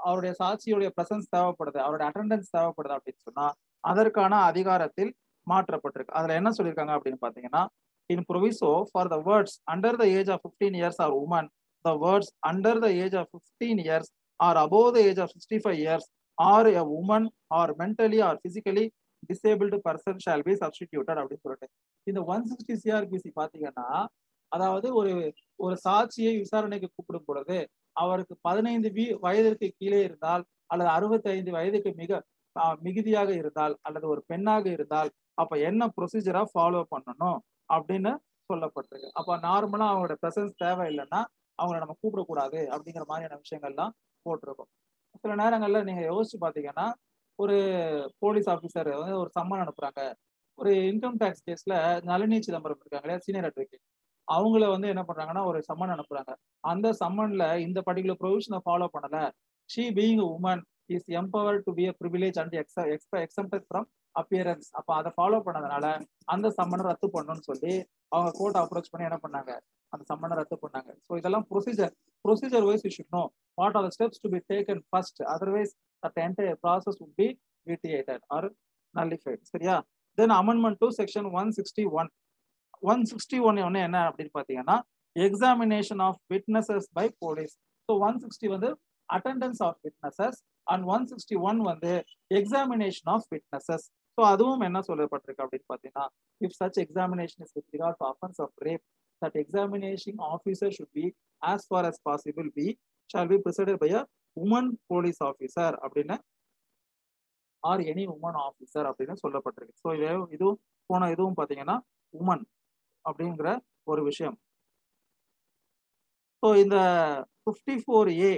அவருடைய சாட்சியுடைய பிரசன்ஸ் தேவைப்படுது, அவருடைய அட்டெண்டன்ஸ் தேவைப்படுது அப்படின்னு சொன்னா அதற்கான அதிகாரத்தில் மாற்றப்பட்டிருக்கு. அதுல என்ன சொல்லியிருக்காங்க அப்படின்னு பாத்தீங்கன்னா, in proviso for the words under the age of 15 years are women, the words under the age of 15 years or above the age of 65 years or a woman or mentally or physically disabled person shall be substituted அப்படின்னு சொல்லிட்டு இந்த 160 CRPC பாத்தீங்கன்னா, அதாவது ஒரு சாட்சியை விசாரணைக்கு கூப்பிடும் பொழுது அவருக்கு 15 வயதிற்கு கீழே இருந்தால் அல்லது 65 வயதுக்கு மிகுதியாக இருந்தால் அல்லது ஒரு பெண்ணாக இருந்தால் அப்ப என்ன ப்ரொசீஜரா ஃபாலோ பண்ணணும் அப்படின்னு சொல்லப்பட்டிருக்கு. அப்ப நார்மலா அவங்களோட பிரசன்ஸ் தேவையில்லைன்னா அவங்கள நம்ம கூப்பிடக்கூடாது அப்படிங்கிற மாதிரியான விஷயங்கள்லாம் போட்டிருக்கோம். சில நேரங்கள்ல நீங்க யோசிச்சு பாத்தீங்கன்னா, ஒரு போலீஸ் ஆஃபீஸர் வந்து ஒரு சம்மன் அனுப்புறாங்க. ஒரு இன்கம் டேக்ஸ் கேஸ்ல நளினி சிதம்பரம் இருக்காங்க இல்லையா, சீனியர் அட்வொகேட், அவங்கள வந்து என்ன பண்றாங்கன்னா ஒரு சம்மன் அனுப்புறாங்க. அந்த சம்மன்ல இந்த பர்டிகுலர் ப்ரொவிஷனை ஃபாலோ பண்ணல, she being a woman is empowered to be a privilege and exempted from appearance. அப்ப அதை ஃபாலோ பண்ணதுனால அந்த சம்மனை ரத்து பண்ணணும்னு சொல்லி அவங்க கோர்ட் அப்ரோச் பண்ணி என்ன பண்ணாங்க, அந்த சம்மனை ரத்து பண்ணாங்க. ஸோ இதெல்லாம் procedure wise you should know what are the steps to be taken first, otherwise the entire process would be vitiated or nullified. சரியா? Then amendment to section 161. 161 என்ன அப்படின்னு பாத்தீங்கன்னா, examination of witnesses by police. So 160 வந்து attendance of witnesses and 161 வந்து examination of witnesses. So அதுவும் என்ன சொல்லப்பட்டிருக்கு அப்படின்னு பார்த்தீங்கன்னா, if such examination is with regard to offence of rape, that examination officer should be as far as possible be shall be presided by a woman police officer அப்படின்னு or any woman officer அப்படின்னு சொல்லப்பட்டிருக்கு. So இதுவும் போன இதுவும் பார்த்தீங்கன்னா woman அப்படிங்கிற ஒரு விஷயம். ஸோ இந்த 54A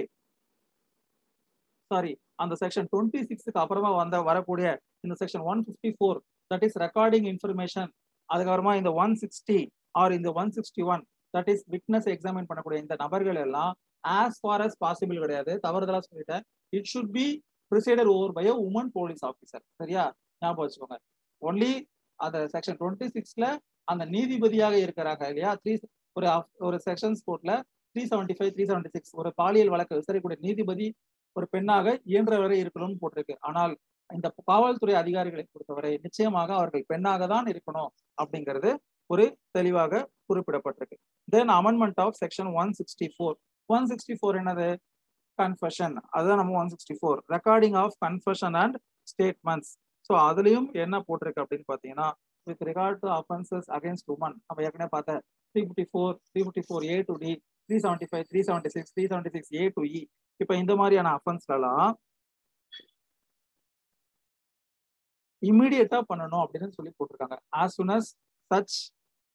சாரி அந்த செக்ஷன் 26க்கு அப்புறமா வரக்கூடிய இந்த section 154 that is recording information, அதுக்கப்புறமா இந்த 160 ஆர் இந்த 161 தட் இஸ் விட்னஸ் எக்ஸாமின் பண்ணக்கூடிய இந்த நபர்கள் எல்லாம் ஆஸ் ஃபார் அஸ் பாசிபிள் கிடையாது, தவறுதலா சொல்லிட்டேன். It should be presided over by a woman police officer. சரியா, ஞாபகம் வச்சுக்கோங்க. ஒன்லி அந்த செக்ஷன் 26ல அந்த நீதிபதியாக இருக்கிறாங்க இல்லையா, ஒரு செக்ஷன்ஸ் கோர்ட்ல 375 376 ஒரு பாலியல் வழக்கு விசாரிக்கக்கூடிய நீதிபதி ஒரு பெண்ணாக இயன்றவரை இருக்கணும்னு போட்டிருக்கு. ஆனால் இந்த காவல்துறை அதிகாரிகளை பொறுத்தவரை நிச்சயமாக அவர்கள் பெண்ணாக தான் இருக்கணும் அப்படிங்கிறது ஒரு தெளிவாக குறிப்பிடப்பட்டிருக்கு. தென் அமெண்ட்மெண்ட் ஆஃப் செக்ஷன் 164 என்னது, கன்ஃபெஷன். அதுதான் நம்ம 164 recording of confession and statements. So அதுலயும் என்ன போட்டிருக்கு அப்படின்னு பாத்தீங்கன்னா, with regard to offences against woman நம்ம ஏற்கனவே பார்த்த 354 354A to D 375 376 376A to E. இப்ப இந்த மாதிரியான அஃபென்ஸ்லாம் இமீடியட்டா பண்ணணும் அப்படின்னு சொல்லி போட்டிருக்காங்க. as soon as such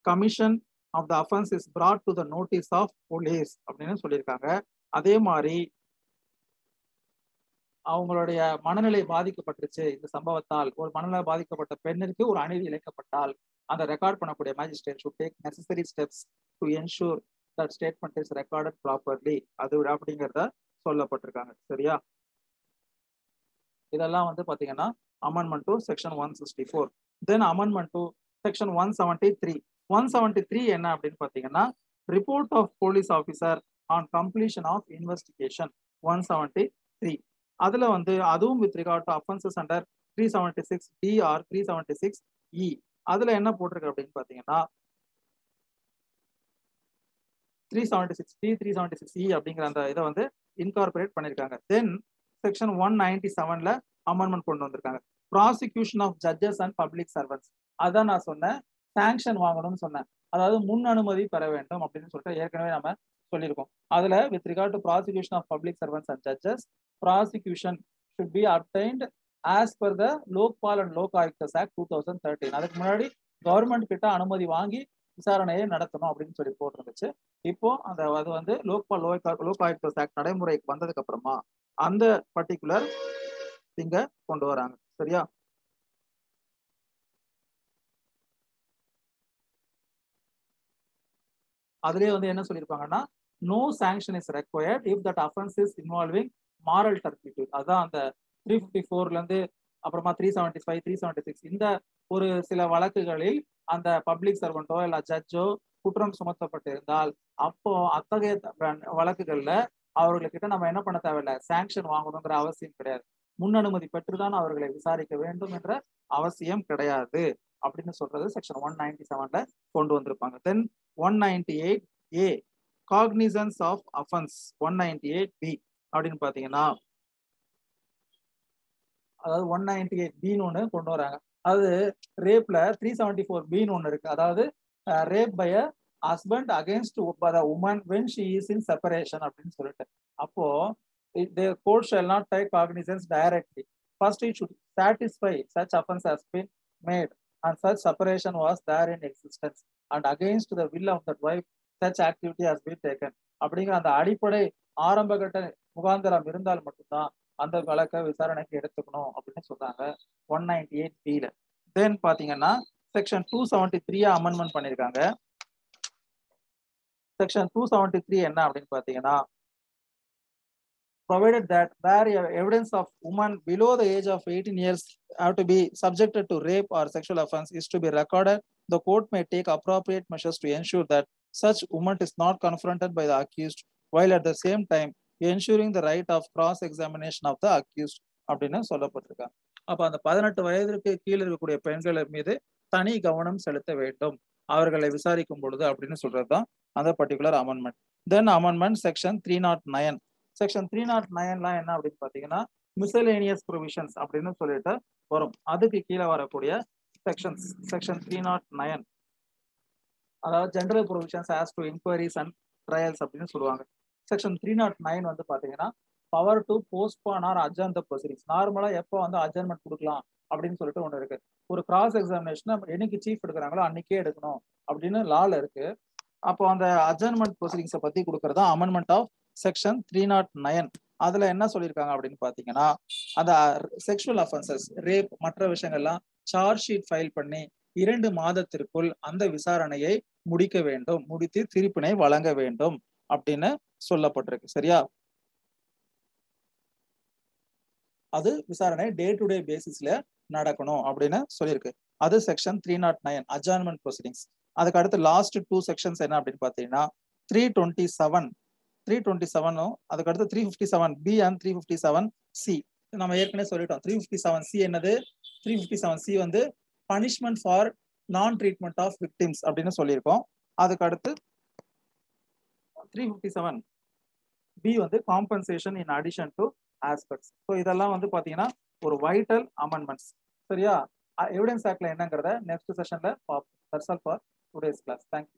commission of the offense is brought to the notice of police அப்படின்னு சொல்லியிருக்காங்க. அதே மாதிரி அவங்களுடைய மனநிலை பாதிக்கப்பட்டுருச்சு இந்த சம்பவத்தால், ஒரு மனநிலை பாதிக்கப்பட்ட பெண்ணிற்கு ஒரு அநீதி இழைக்கப்பட்டால் அந்த ரெக்கார்ட் பண்ணக்கூடிய magistrate should take necessary steps to ensure that statement is recorded properly. அது அப்படிங்கிறத சொல்லப்பட்டிருக்காங்க. சரியா, இதெல்லாம் பாத்தீங்கன்னா amendment to section 164. Then amendment to section 173. 173 என்ன அப்படின்னு பாத்தீங்கன்னா, report of police officer on completion of investigation 173. அதுல அதுவும் with regard to offences under 376D or 376E. அதுல என்ன போட்டிருக்கு அப்படின்னு பாத்தீங்கன்னா 376D 376E அப்படிங்கிற அந்த இதை இன்கார்பரேட் பண்ணிருக்காங்க. தென் செக்ஷன் 197ல அமெண்ட்மெண்ட் கொண்டு வந்திருக்காங்க. Prosecution of judges and public servants. அதான் நான் சொன்னேன், சாங்ஷன் வாங்கணும்னு சொன்னேன். அதாவது முன் அனுமதி பெற வேண்டும் அப்படின்னு சொல்லிட்டு ஏற்கனவே நம்ம சொல்லியிருக்கோம். அதுல with regard to prosecution of public servants and judges, prosecution should be obtained as per the Lokpal and Lok Ayuktas act 2013. அதுக்கு முன்னாடி கவர்மெண்ட் கிட்ட அனுமதி வாங்கி விசாரணையை நடத்தணும் அப்படின்னு சொல்லி போட்டிருந்துச்சு. இப்போ அது லோக்பால் லோக் ஆயுக்தஸ் ஆக்ட் நடைமுறைக்கு வந்ததுக்கு அப்புறமா அந்த பர்டிகுலர் இங்க கொண்டு வராங்க. சரியா, அதுலயே என்ன சொல்லியிருப்பாங்கன்னா, no sanction is required if that offence is involving moral turpitude. அதான் அந்த 354ல இருந்து அப்புறமா 375 376 இந்த ஒரு சில வழக்குகளில் அந்த பப்ளிக் சர்வெண்டோ இல்ல ஜட்ஜோ குற்றம் சுமத்தப்பட்டிருந்தால் அப்போ அத்தகைய வழக்குகள்ல அவர்கள்கிட்ட நம்ம என்ன பண்ண தேவையில்லை, சாங்ஷன் வாங்கணுங்கிற அவசியம் கிடையாது. முன் அனுமதி பெற்றுதான் அவர்களை விசாரிக்க வேண்டும் என்ற அவசியம் கிடையாது அப்படின்னு சொல்றது செக்ஷன் 197ல கொண்டு வந்திருப்பாங்க. தென் 198A cognisance of offence 198B அப்படின்னு பாத்தீங்கன்னா, அதாவது 198Bன்னு ஒண்ணு கொண்டு வராங்க. அது ரேப்ல 374Bன்னு ஒண்ணு இருக்கு. அதாவது rape by a husband against the woman when she is in separation அப்படின்னு சொல்லிட்டு, அப்போ the court shall not take cognizance directly. First it should satisfy such offense has been made and such separation was there in existence and against the will of the wife such activity has been taken. அப்படிங்கிற அந்த அடிப்படை ஆரம்ப கட்ட முகாந்திரம் இருந்தால் மட்டும்தான் அந்த வழக்கை விசாரணைக்கு எடுத்துக்கணும் அப்படின்னு சொல்றாங்க 198Bல. தென் பாத்தீங்கன்னா செக்ஷன் 273 அமெண்ட்மெண்ட் பண்ணிருக்காங்க. செக்ஷன் 273 என்ன அப்படின்னு பாத்தீங்கன்னா, provided that where evidence of woman below the age of 18 years have to be subjected to rape or sexual offense is to be recorded, the court may take appropriate measures to ensure that such woman is not confronted by the accused while at the same time ensuring the right of cross examination of the accused அப்படின்னு சொல்லப்பட்டிருக்காங்க. அப்ப அந்த 18 வயதிற்கு கீழே இருக்கக்கூடிய பெண்கள் மீது தனி கவனம் செலுத்த வேண்டும் அவர்களை விசாரிக்கும் பொழுது அப்படின்னு சொல்றதுதான் அந்த பர்டிகுலர் அமெண்ட்மெண்ட். தென் அமெண்ட்மெண்ட் செக்ஷன் 309. செக்ஷன் 309 என்ன அப்படின்னு பாத்தீங்கன்னா, மிசலேனியஸ் ப்ரொவிஷன்ஸ் அப்படின்னு சொல்லிட்டு வரும். அதுக்கு கீழே வரக்கூடிய செக்ஷன்ஸ் செக்ஷன் 309, அதாவது general provisions as to inquiries and trials அப்படின்னு சொல்லுவாங்க. செக்ஷன் 309 வந்து பாத்தீங்கன்னா power to postpone or adjourn the proceedings. நார்மலா எப்போ வந்து அட்ஜர்ன்மெண்ட் கொடுக்கலாம் அப்படின்னு சொல்லிட்டு ஒன்று இருக்கு. ஒரு கிராஸ் எக்ஸாமினேஷன் என்னைக்கு சீஃப் எடுக்கிறாங்களோ அன்னைக்கே எடுக்கணும் அப்படின்னு லால இருக்கு. அப்போ அந்த அட்ஜர்ன்மெண்ட் ப்ரொசீடிங்ஸை பத்தி கொடுக்கறது தான் அமெண்ட்மெண்ட் ஆஃப் செக்ஷன் 309. அதுல என்ன சொல்லியிருக்காங்க அப்படின்னு பாத்தீங்கன்னா, அந்த செக்ஷுவல் அஃபென்சஸ், ரேப் மற்ற விஷயங்கள்லாம் சார்ஜ் ஷீட் ஃபைல் பண்ணி 2 மாதத்திற்குள் அந்த விசாரணையை முடிக்க வேண்டும், முடித்து தீர்ப்பினை வழங்க வேண்டும் அப்படின்னு சொல்லப்பட்டிருக்கு. சரியா? அது விசாரணை டே டு டே பேசிஸ்ல நடக்கணும் அப்படின்னு சொல்லியிருக்கு. அது செக்ஷன் 309 அட்ஜர்ன்மெண்ட் ப்ரொசீடிங்ஸ். அதுக்கு அடுத்து லாஸ்ட் 2 செக்ஷன்ஸ் என்ன அப்படின்னு பாத்தீங்கன்னா 327 அதுக்கு அடுத்து 357B அண்ட் 357C. நம்ம ஏற்கனவே சொல்லிட்டோம். 357C என்னது? 357C வந்து punishment for non treatment of victims அப்படின்னு சொல்லியிருக்கோம். அதுக்கு அடுத்து 357B வந்து compensation in addition to aspects. So இதெல்லாம் வந்து பாத்தீங்கன்னா ஒரு வைட்டல் அமெண்ட்மெண்ட்ஸ். சரியா? எவிடன்ஸ் ஆக்ட்ல என்னங்கிறத நெக்ஸ்ட் செஷன்ல பார்ப்போம். That's all for today's class. Thank you.